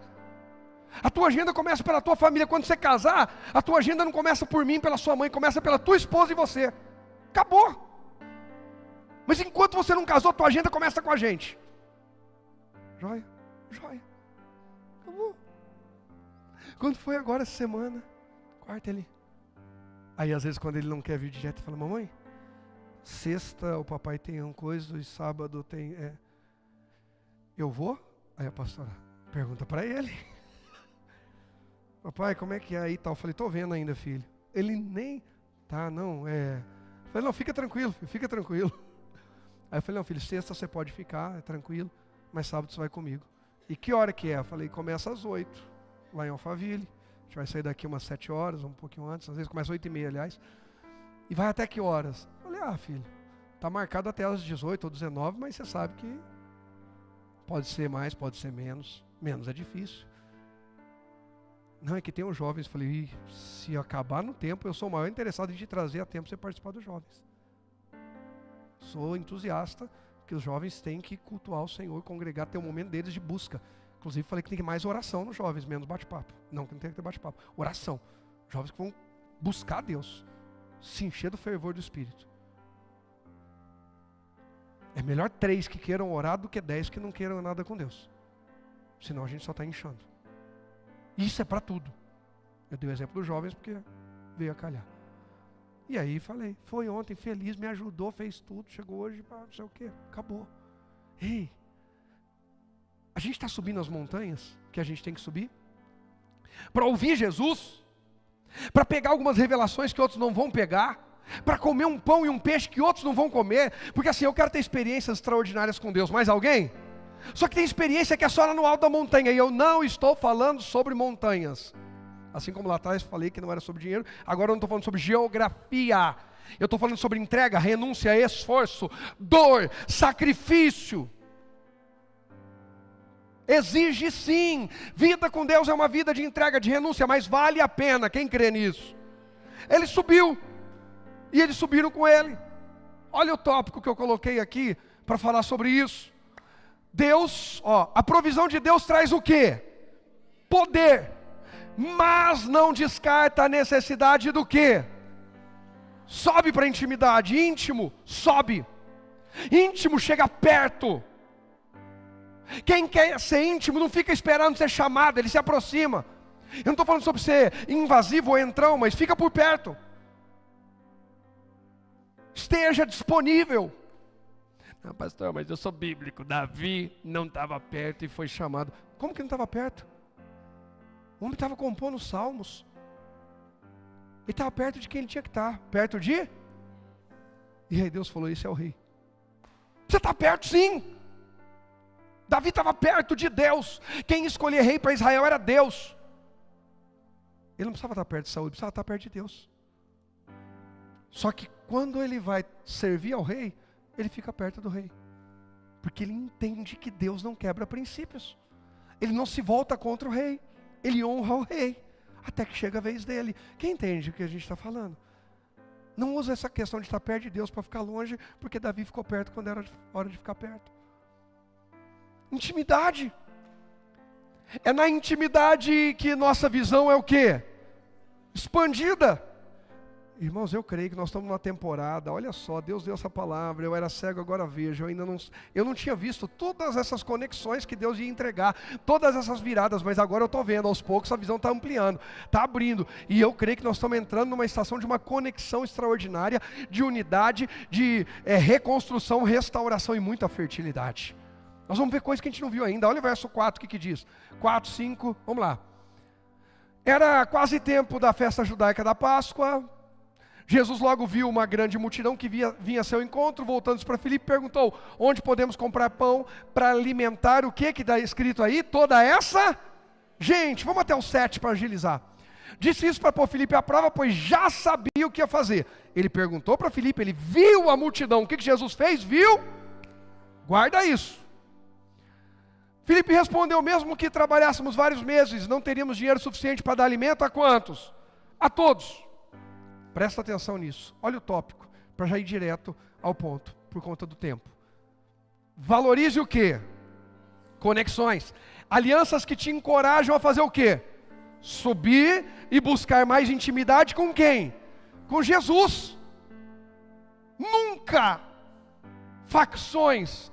A tua agenda começa pela tua família. Quando você casar, a tua agenda não começa por mim, pela sua mãe, começa pela tua esposa e você. Acabou. Mas enquanto você não casou, a tua agenda começa com a gente. Joia, joia. Acabou. Quando foi agora essa semana? Quarta ali. Aí às vezes quando ele não quer vir direto, ele fala: mamãe, sexta o papai tem um coisa e sábado tem... Eu vou? Aí a pastora pergunta para ele: papai, como é que é aí e tal? Eu falei: tô vendo ainda, filho. Ele nem... Tá, não, Eu falei: não, fica tranquilo, filho, fica tranquilo. Aí eu falei: não, filho, sexta você pode ficar, é tranquilo, mas sábado você vai comigo. E que hora que é? Eu falei: começa às 8, lá em Alphaville. A gente vai sair daqui umas 7 horas, um pouquinho antes, às vezes começa às 8h30, aliás. E vai até que horas? Eu falei: filho, tá marcado até às 18 ou 19, mas você sabe que pode ser mais, pode ser menos. Menos é difícil. Não, é que tem os jovens. Eu falei: se acabar no tempo, eu sou o maior interessado em te trazer a tempo para você participar dos jovens. Sou entusiasta que os jovens têm que cultuar o Senhor, congregar, ter um momento deles de busca. Inclusive falei que tem que mais oração nos jovens, menos bate-papo. Não que não tem que ter bate-papo. Oração. Jovens que vão buscar Deus, se encher do fervor do Espírito. É melhor 3 que queiram orar do que 10 que não queiram nada com Deus. Senão a gente só está inchando. Isso é para tudo. Eu dei o exemplo dos jovens porque veio a calhar. E aí falei: foi ontem, feliz, me ajudou, fez tudo, chegou hoje, não sei o quê, acabou. Ei, a gente está subindo as montanhas que a gente tem que subir para ouvir Jesus, para pegar algumas revelações que outros não vão pegar, para comer um pão e um peixe que outros não vão comer, porque assim, eu quero ter experiências extraordinárias com Deus. Mais alguém? Só que tem experiência que é só lá no alto da montanha, e eu não estou falando sobre montanhas. Assim como lá atrás falei que não era sobre dinheiro, agora eu não estou falando sobre geografia. Eu estou falando sobre entrega, renúncia, esforço, dor, sacrifício. Exige sim. Vida com Deus é uma vida de entrega, de renúncia, mas vale a pena. Quem crê nisso? Ele subiu, e eles subiram com ele. Olha o tópico que eu coloquei aqui para falar sobre isso. Deus, a provisão de Deus traz o quê? Poder. Mas não descarta a necessidade do quê? Sobe para a intimidade. Íntimo, sobe. Íntimo chega perto. Quem quer ser íntimo não fica esperando ser chamado, ele se aproxima. Eu não estou falando sobre ser invasivo ou entrão, mas fica por perto. Esteja disponível. Não, pastor, mas eu sou bíblico. Davi não estava perto e foi chamado. Como que não estava perto? O homem estava compondo os salmos. Ele estava perto de quem ele tinha que estar. Perto de? E aí Deus falou: esse é o rei. Você está perto sim. Davi estava perto de Deus. Quem escolhia rei para Israel era Deus. Ele não precisava estar perto de Saúl, ele precisava estar perto de Deus. Só que quando ele vai servir ao rei, ele fica perto do rei. Porque ele entende que Deus não quebra princípios. Ele não se volta contra o rei. Ele honra o rei, até que chega a vez dele. Quem entende o que a gente está falando? Não usa essa questão de estar perto de Deus para ficar longe, porque Davi ficou perto quando era hora de ficar perto. Intimidade. É na intimidade que nossa visão é o quê? Expandida. Irmãos, eu creio que nós estamos numa temporada, olha só, Deus deu essa palavra, eu era cego, agora vejo, eu não tinha visto todas essas conexões que Deus ia entregar, todas essas viradas, mas agora eu estou vendo, aos poucos a visão está ampliando, está abrindo, e eu creio que nós estamos entrando numa estação de uma conexão extraordinária, de unidade, de reconstrução, restauração e muita fertilidade. Nós vamos ver coisas que a gente não viu ainda. Olha o verso 4, o que diz? 4, 5, vamos lá. Era quase tempo da festa judaica da Páscoa. Jesus logo viu uma grande multidão que vinha a seu encontro. Voltando para Filipe, perguntou: onde podemos comprar pão para alimentar o que está escrito aí? Toda essa gente. Vamos até o 7 para agilizar. Disse isso para pôr Filipe à prova, pois já sabia o que ia fazer. Ele perguntou para Filipe, ele viu a multidão. O que Jesus fez? Viu? Guarda isso. Filipe respondeu: mesmo que trabalhássemos vários meses, não teríamos dinheiro suficiente para dar alimento a quantos? A todos. Presta atenção nisso. Olha o tópico, para já ir direto ao ponto, por conta do tempo. Valorize o quê? Conexões. Alianças que te encorajam a fazer o quê? Subir e buscar mais intimidade com quem? Com Jesus. Nunca facções,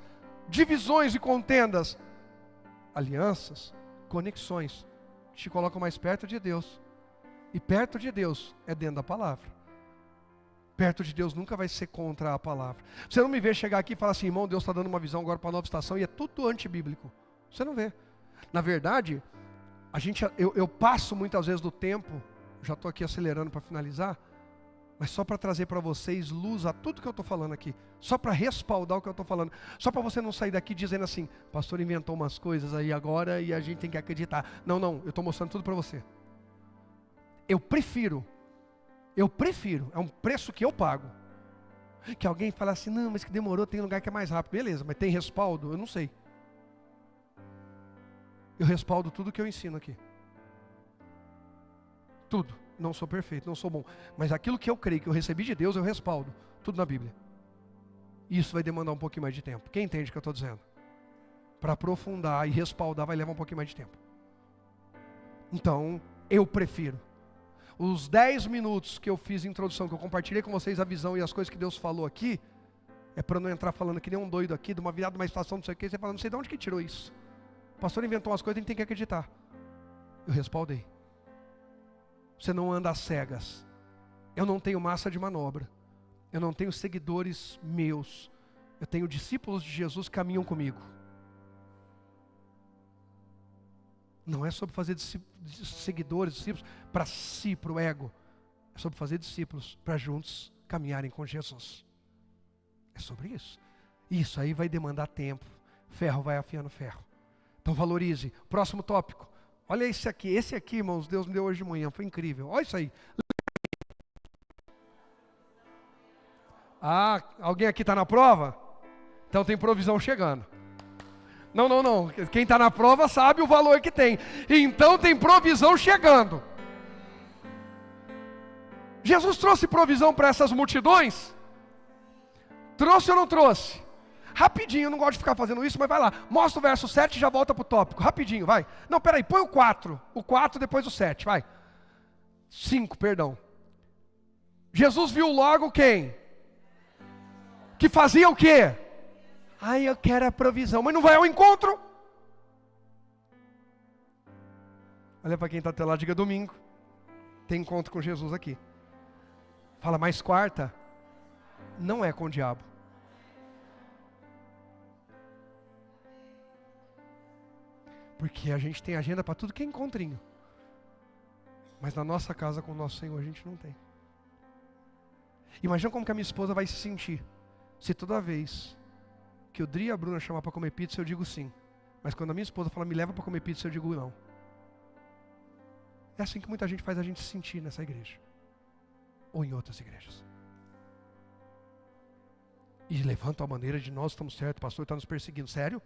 divisões e contendas. Alianças, conexões, te colocam mais perto de Deus. E perto de Deus é dentro da palavra. Perto de Deus nunca vai ser contra a palavra. Você não me vê chegar aqui e falar assim: irmão, Deus está dando uma visão agora para a nova estação, e é tudo antibíblico. Você não vê. Na verdade, eu passo muitas vezes do tempo, já estou aqui acelerando para finalizar, mas só para trazer para vocês luz a tudo que eu estou falando aqui, só para respaldar o que eu estou falando, só para você não sair daqui dizendo assim: o pastor inventou umas coisas aí agora e a gente tem que acreditar. Não, eu estou mostrando tudo para você. Eu prefiro, é um preço que eu pago, que alguém fale assim: não, mas que demorou, tem lugar que é mais rápido. Beleza, mas tem respaldo? Eu não sei. Eu respaldo tudo que eu ensino aqui. Tudo. Não sou perfeito, não sou bom. Mas aquilo que eu creio, que eu recebi de Deus, eu respaldo. Tudo na Bíblia. Isso vai demandar um pouquinho mais de tempo. Quem entende o que eu estou dizendo? Para aprofundar e respaldar vai levar um pouquinho mais de tempo. Então, eu prefiro. Os 10 minutos que eu fiz a introdução, que eu compartilhei com vocês a visão e as coisas que Deus falou aqui, é para não entrar falando que nem um doido aqui, de uma virada, uma estação, não sei o que, você fala: não sei de onde que tirou isso. O pastor inventou umas coisas, a gente tem que acreditar. Eu respaldei. Você não anda às cegas. Eu não tenho massa de manobra. Eu não tenho seguidores meus. Eu tenho discípulos de Jesus que caminham comigo. Não é sobre fazer seguidores, discípulos para si, para o ego. É sobre fazer discípulos para juntos caminharem com Jesus. É sobre isso. Isso aí vai demandar tempo. Ferro vai afiando ferro. Então valorize. Próximo tópico. Olha esse aqui. Esse aqui, irmãos, Deus me deu hoje de manhã. Foi incrível. Olha isso aí. Ah, alguém aqui está na prova? Então tem provisão chegando. Não. Quem está na prova sabe o valor que tem. Então tem provisão chegando. Jesus trouxe provisão para essas multidões? Trouxe ou não trouxe? Rapidinho, eu não gosto de ficar fazendo isso, mas vai lá. Mostra o verso 7 e já volta para o tópico. Rapidinho, vai. Não, peraí, põe o 4. O 4 depois o 7, vai. 5, perdão. Jesus viu logo quem? Que fazia o quê? Ai, eu quero a provisão, mas não vai ao encontro. Olha para quem está até lá, diga: domingo tem encontro com Jesus aqui. Fala: mais quarta não é com o diabo. Porque a gente tem agenda para tudo que é encontrinho. Mas na nossa casa com o nosso Senhor a gente não tem. Imagina como que a minha esposa vai se sentir se toda vez que o Dri e a Bruna chamar para comer pizza eu digo sim. Mas quando a minha esposa fala: me leva para comer pizza, eu digo não. É assim que muita gente faz a gente se sentir nessa igreja. Ou em outras igrejas. E levantam a bandeira de: nós estamos certos, o pastor está nos perseguindo. Sério?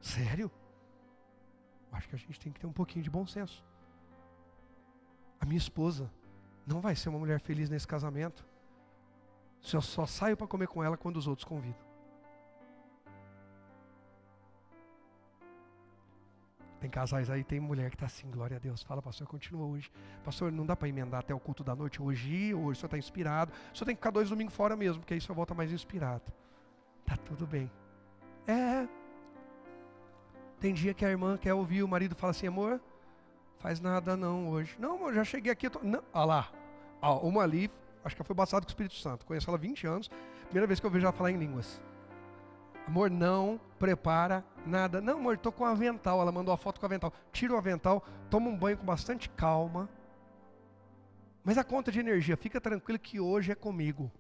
Sério? Acho que a gente tem que ter um pouquinho de bom senso. A minha esposa não vai ser uma mulher feliz nesse casamento se eu só saio para comer com ela quando os outros convidam. Tem casais aí, tem mulher que está assim: glória a Deus. Fala: pastor, continua hoje. Pastor, não dá para emendar até o culto da noite hoje o senhor está inspirado. O senhor tem que ficar 2 domingos fora mesmo, porque aí o senhor volta mais inspirado. Tá tudo bem. Tem dia que a irmã quer ouvir o marido falar assim: amor, faz nada não hoje. Não, amor, já cheguei aqui. Não. Olha lá. Uma ali, acho que ela foi batizada com o Espírito Santo. Conheço ela há 20 anos. Primeira vez que eu vejo ela falar em línguas. Amor, não prepara nada. Não, amor, estou com o avental. Ela mandou a foto com o avental. Tira o avental, toma um banho com bastante calma. Mas a conta de energia, fica tranquilo que hoje é comigo.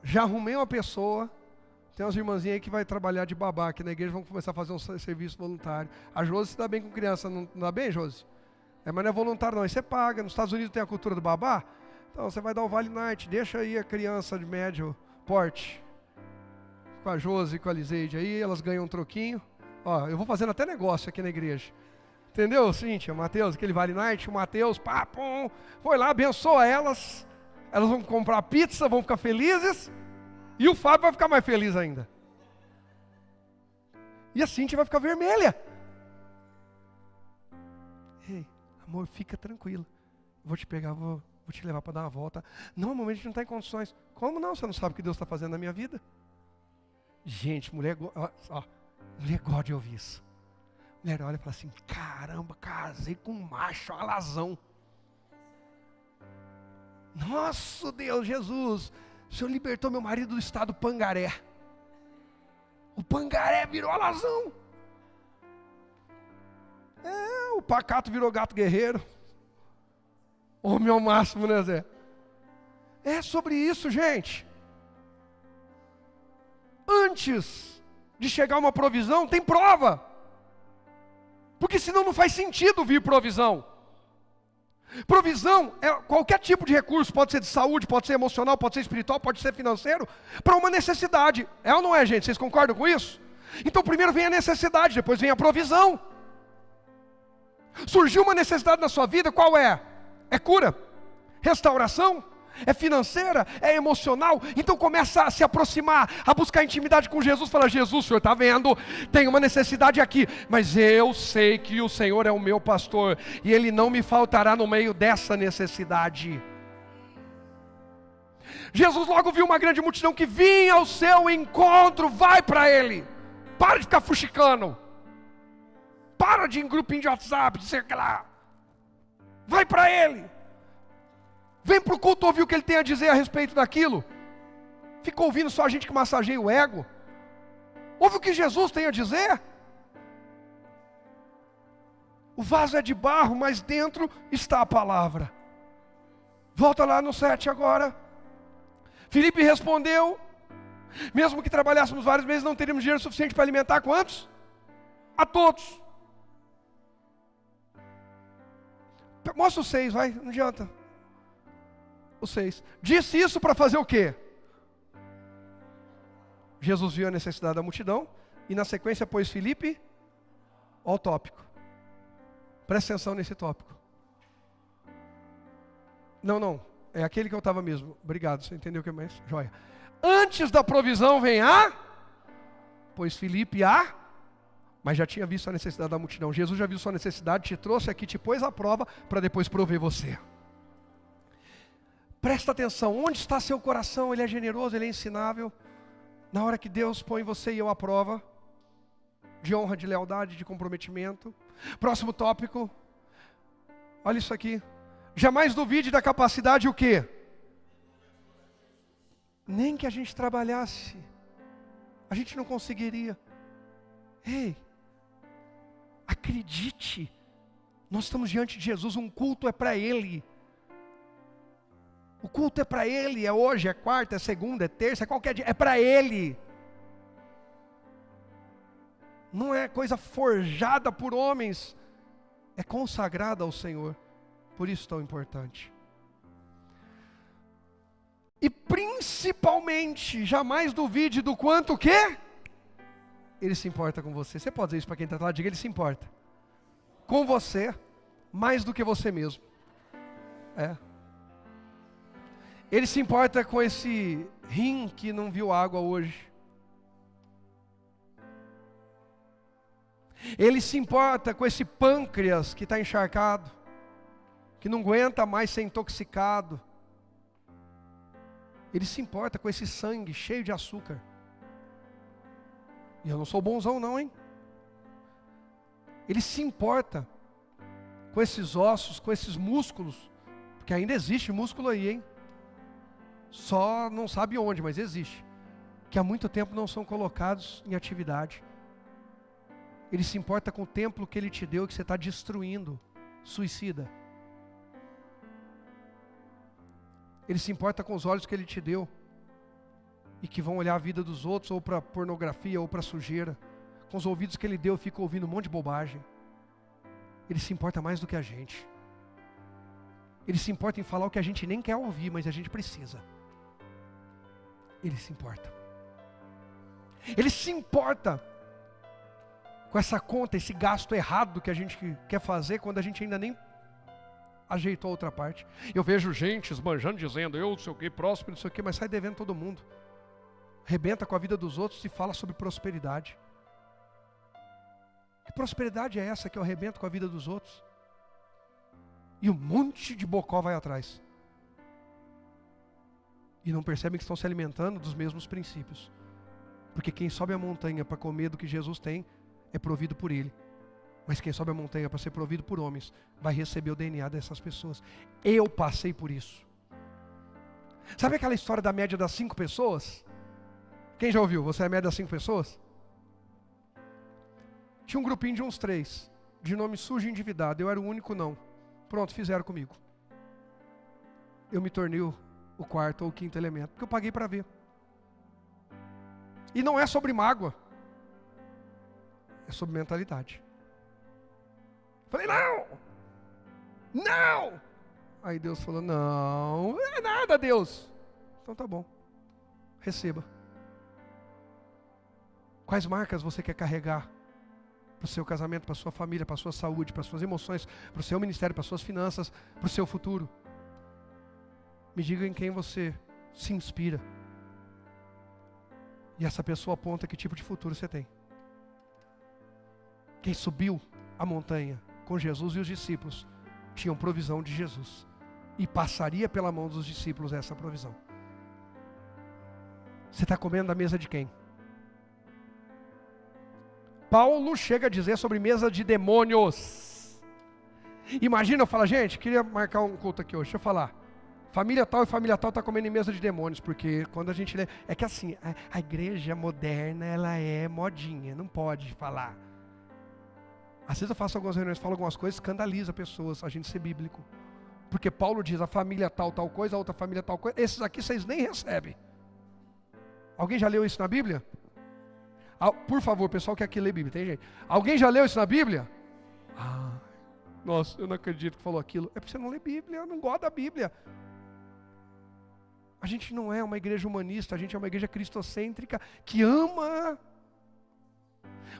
Já arrumei uma pessoa. Tem umas irmãzinhas aí que vai trabalhar de babá aqui na igreja, vão começar a fazer um serviço voluntário. A Josi se dá bem com criança, não dá bem, Josi? Mas não é voluntário não, aí você paga. Nos Estados Unidos tem a cultura do babá. Então você vai dar o Vale Night, deixa aí a criança de médio porte. Com a Josi e com a Liseide aí, elas ganham um troquinho. Ó, eu vou fazendo até negócio aqui na igreja. Entendeu, Cíntia, Mateus, aquele Vale Night, o Mateus, pá, pum, foi lá, abençoa elas. Elas vão comprar pizza, vão ficar felizes. E o Fábio vai ficar mais feliz ainda. E a Cíntia vai ficar vermelha. Ei, amor, fica tranquilo. Vou te pegar, vou te levar para dar uma volta. Não, no momento a gente não está em condições. Como não? Você não sabe o que Deus está fazendo na minha vida? Gente, mulher gosta de ouvir isso. Mulher olha e fala assim, caramba, casei com um macho alazão. Nossa, Deus, Jesus, o Senhor libertou meu marido do estado pangaré. O pangaré virou alazão. O pacato virou gato guerreiro. Homem ao máximo, né, Zé? É sobre isso, gente. Antes de chegar uma provisão, tem prova. Porque senão não faz sentido vir provisão. Provisão é qualquer tipo de recurso, pode ser de saúde, pode ser emocional, pode ser espiritual, pode ser financeiro, para uma necessidade. É ou não é, gente? Vocês concordam com isso? Então primeiro vem a necessidade, depois vem a provisão. Surgiu uma necessidade na sua vida, qual é? É cura, restauração, é financeira, é emocional. Então começa a se aproximar, a buscar intimidade com Jesus. Fala, Jesus, o Senhor está vendo, tem uma necessidade aqui, mas eu sei que o Senhor é o meu pastor, e Ele não me faltará no meio dessa necessidade. Jesus logo viu uma grande multidão que vinha ao seu encontro. Vai para Ele, para de ficar fuxicando, para de ir em grupinho de WhatsApp, de sei lá. Vai para Ele. Vem para o culto ouvir o que Ele tem a dizer a respeito daquilo. Fica ouvindo só a gente que massageia o ego. Ouve o que Jesus tem a dizer. O vaso é de barro, mas dentro está a palavra. Volta lá no 7 agora. Filipe respondeu, mesmo que trabalhássemos vários meses, não teríamos dinheiro suficiente para alimentar quantos? A todos. Mostra o 6, vai, não adianta. O 6. Disse isso para fazer o quê? Jesus viu a necessidade da multidão e na sequência pôs Filipe ao tópico. Presta atenção nesse tópico. Não, é aquele que eu estava mesmo. Obrigado, você entendeu o que é mais? Joia. Antes da provisão vem pois Filipe mas já tinha visto a necessidade da multidão. Jesus já viu sua necessidade, te trouxe aqui, te pôs à prova para depois prover você. Presta atenção, onde está seu coração? Ele é generoso, ele é ensinável. Na hora que Deus põe você e eu à prova, de honra, de lealdade, de comprometimento. Próximo tópico, olha isso aqui. Jamais duvide da capacidade o quê? Nem que a gente trabalhasse, a gente não conseguiria. Ei, acredite, nós estamos diante de Jesus, um culto é para Ele. O culto é para Ele, é hoje, é quarta, é segunda, é terça, é qualquer dia, é para Ele. Não é coisa forjada por homens, é consagrada ao Senhor, por isso tão importante. E principalmente, jamais duvide do quanto o quê? Ele se importa com você. Você pode dizer isso para quem está lá, diga, Ele se importa com você, mais do que você mesmo. Ele se importa com esse rim que não viu água hoje. Ele se importa com esse pâncreas que está encharcado, que não aguenta mais ser intoxicado. Ele se importa com esse sangue cheio de açúcar. E eu não sou bonzão não, hein? Ele se importa com esses ossos, com esses músculos, porque ainda existe músculo aí, hein? só não sabe onde, mas existe, que há muito tempo não são colocados em atividade. Ele se importa com o templo que Ele te deu, que você está destruindo, suicida. Ele se importa com os olhos que Ele te deu, e que vão olhar a vida dos outros, ou para pornografia, ou para sujeira. Com os ouvidos que Ele deu, fica ouvindo um monte de bobagem. Ele se importa mais do que a gente. Ele se importa em falar o que a gente nem quer ouvir, mas a gente precisa. Ele se importa. Ele se importa com essa conta, esse gasto errado que a gente quer fazer, quando a gente ainda nem ajeitou a outra parte. Eu vejo gente esbanjando, dizendo, eu não sei o que, próspero, não sei o que, mas sai devendo todo mundo. Rebenta com a vida dos outros e fala sobre prosperidade. Que prosperidade é essa que eu arrebento com a vida dos outros? E um monte de bocó vai atrás. E não percebem que estão se alimentando dos mesmos princípios. Porque quem sobe a montanha para comer do que Jesus tem, é provido por Ele. Mas quem sobe a montanha para ser provido por homens, vai receber o DNA dessas pessoas. Eu passei por isso. Sabe aquela história da média das 5 pessoas? Quem já ouviu? Você é a média das 5 pessoas? Tinha um grupinho de uns 3, de nome sujo e endividado. Eu era o único não. Pronto, fizeram comigo. Eu me tornei o quarto ou o quinto elemento, porque eu paguei para ver. E não é sobre mágoa, é sobre mentalidade. Falei, não! Aí Deus falou, não é nada, Deus. Então tá bom, receba. Quais marcas você quer carregar? Para o seu casamento, para a sua família, para a sua saúde, para as suas emoções, para o seu ministério, para as suas finanças, para o seu futuro. Me diga em quem você se inspira. E essa pessoa aponta que tipo de futuro você tem. Quem subiu a montanha com Jesus e os discípulos, tinham provisão de Jesus. E passaria pela mão dos discípulos essa provisão. Você está comendo da mesa de quem? Paulo chega a dizer sobre mesa de demônios. Imagina, eu falo, gente, queria marcar um culto aqui hoje, deixa eu falar. Família tal e família tal está comendo em mesa de demônios, porque quando a gente lê, é que assim, a igreja moderna, ela é modinha, não pode falar. Às vezes eu faço algumas reuniões, falo algumas coisas, escandaliza pessoas, a gente ser bíblico. Porque Paulo diz, a família tal coisa, a outra família tal coisa, esses aqui vocês nem recebem. Alguém já leu isso na Bíblia? Por favor, pessoal que aqui lê Bíblia, tem gente? Alguém já leu isso na Bíblia? Nossa, eu não acredito que falou aquilo. É porque você não lê Bíblia, eu não gosto da Bíblia. A gente não é uma igreja humanista, a gente é uma igreja cristocêntrica que ama.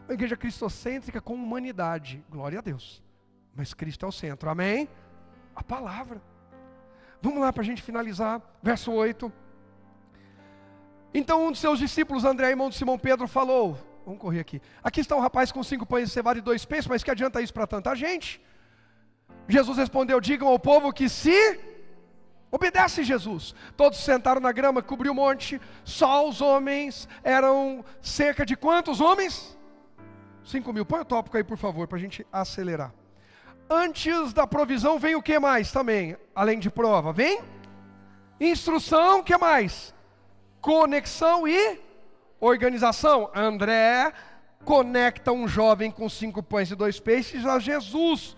Uma igreja cristocêntrica com humanidade. Glória a Deus. Mas Cristo é o centro, amém? A palavra. Vamos lá para a gente finalizar, verso 8. Então um dos seus discípulos, André, irmão de Simão Pedro, falou, vamos correr aqui. Aqui está um rapaz com 5 pães de cevada e 2 peixes, mas que adianta isso para tanta gente? Jesus respondeu, digam ao povo que se obedece Jesus. Todos sentaram na grama, cobriu o monte, só os homens, eram cerca de quantos homens? 5.000, põe o tópico aí por favor, para a gente acelerar. Antes da provisão vem o que mais também? Além de prova, vem? Instrução, o que mais? Conexão e organização. André conecta um jovem com 5 pães e 2 peixes a Jesus.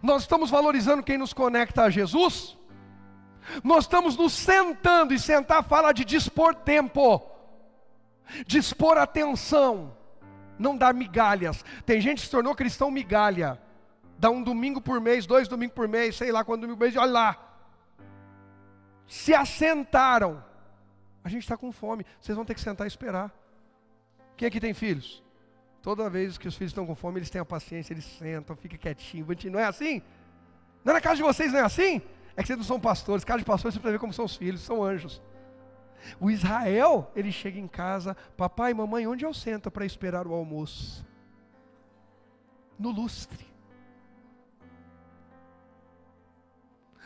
Nós estamos valorizando quem nos conecta a Jesus? Nós estamos nos sentando, e sentar fala de dispor tempo, dispor atenção, não dar migalhas. Tem gente que se tornou cristão migalha, dá um domingo por mês, 2 domingos por mês, sei lá quando domingo por mês, olha lá. Se assentaram. A gente está com fome, vocês vão ter que sentar e esperar. Quem aqui tem filhos? Toda vez que os filhos estão com fome, eles têm a paciência, eles sentam, ficam quietinhos, bonitinho. Não é assim? Não é na casa de vocês, não é assim? É que vocês não são pastores, casa de pastores você precisa ver como são os filhos, são anjos. O Israel, ele chega em casa, papai, mamãe, onde eu sento para esperar o almoço? No lustre.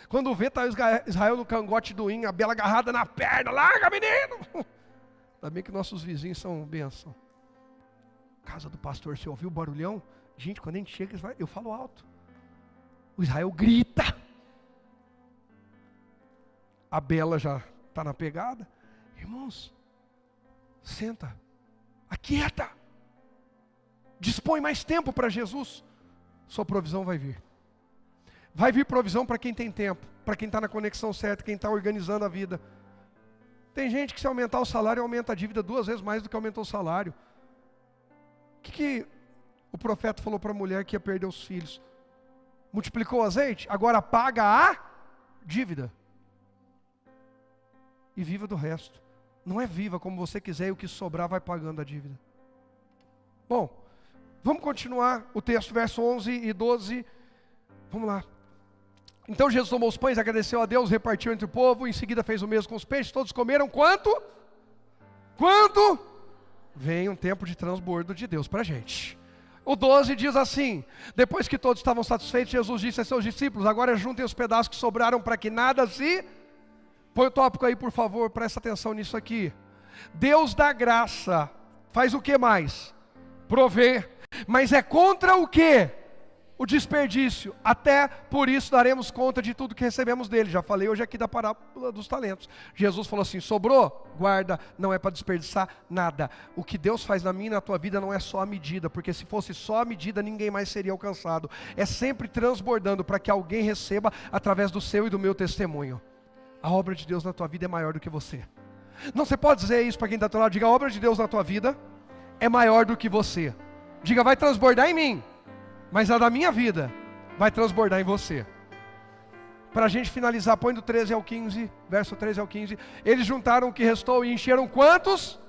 Quando vê, está Israel no cangote do a Bela agarrada na perna, larga menino! Ainda bem que nossos vizinhos são bênção. Casa do pastor, você ouviu o barulhão? Gente, quando a gente chega, eu falo alto. O Israel grita. A Bela já Está na pegada? Irmãos, senta, aquieta, dispõe mais tempo para Jesus, sua provisão vai vir. Vai vir provisão para quem tem tempo, para quem está na conexão certa, quem está organizando a vida. Tem gente que se aumentar o salário, aumenta a dívida 2 vezes mais do que aumentou o salário. O que o profeta falou para a mulher que ia perder os filhos? Multiplicou o azeite, agora paga a dívida. E viva do resto. Não é viva como você quiser e o que sobrar vai pagando a dívida. Bom, vamos continuar o texto, verso 11 e 12. Vamos lá. Então Jesus tomou os pães, agradeceu a Deus, repartiu entre o povo, em seguida fez o mesmo com os peixes, todos comeram quanto? Quanto? Vem um tempo de transbordo de Deus para a gente. O 12 diz assim: depois que todos estavam satisfeitos, Jesus disse a seus discípulos: agora juntem os pedaços que sobraram para que nada se... Põe o tópico aí, por favor, presta atenção nisso aqui. Deus dá graça, faz o que mais? Prover, mas é contra o que? O desperdício. Até por isso daremos conta de tudo que recebemos dele. Já falei hoje aqui da parábola dos talentos. Jesus falou assim: sobrou? Guarda, não é para desperdiçar nada. O que Deus faz na minha e na tua vida não é só a medida, porque se fosse só a medida, ninguém mais seria alcançado. É sempre transbordando para que alguém receba através do seu e do meu testemunho. A obra de Deus na tua vida é maior do que você. Não, você pode dizer isso para quem está ao teu lado. Diga: a obra de Deus na tua vida é maior do que você. Diga: vai transbordar em mim, mas a da minha vida vai transbordar em você. Para a gente finalizar, põe do 13 ao 15, verso 13 ao 15. Eles juntaram o que restou e encheram quantos?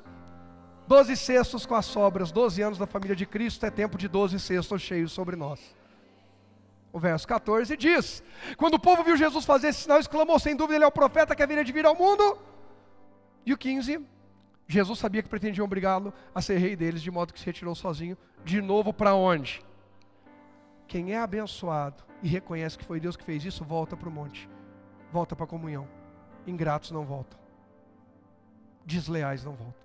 12 cestos com as sobras. 12 anos da família de Cristo é tempo de 12 cestos cheios sobre nós. O verso 14 diz: quando o povo viu Jesus fazer esse sinal, exclamou: sem dúvida ele é o profeta que haveria de vir ao mundo. E o 15, Jesus sabia que pretendiam obrigá-lo a ser rei deles, de modo que se retirou sozinho, de novo para onde? Quem é abençoado e reconhece que foi Deus que fez isso, volta para o monte, volta para a comunhão. Ingratos não voltam, desleais não voltam.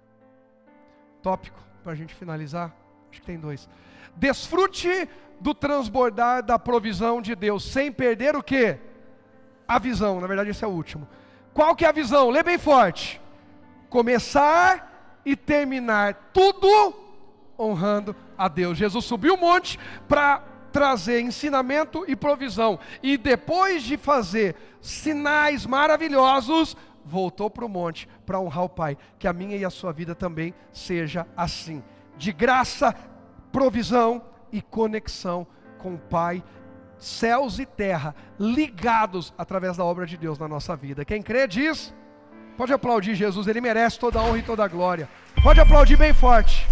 Tópico, para a gente finalizar, acho que tem 2. Desfrute do transbordar da provisão de Deus, sem perder o quê? A visão. Na verdade esse é o último. Qual que é a visão? Lê bem forte. Começar e terminar tudo honrando a Deus. Jesus subiu o monte para trazer ensinamento e provisão, e depois de fazer sinais maravilhosos, voltou para o monte para honrar o Pai. Que a minha e a sua vida também seja assim, de graça, provisão e conexão com o Pai, céus e terra ligados através da obra de Deus na nossa vida. Quem crê diz: pode aplaudir Jesus, Ele merece toda a honra e toda a glória. Pode aplaudir bem forte.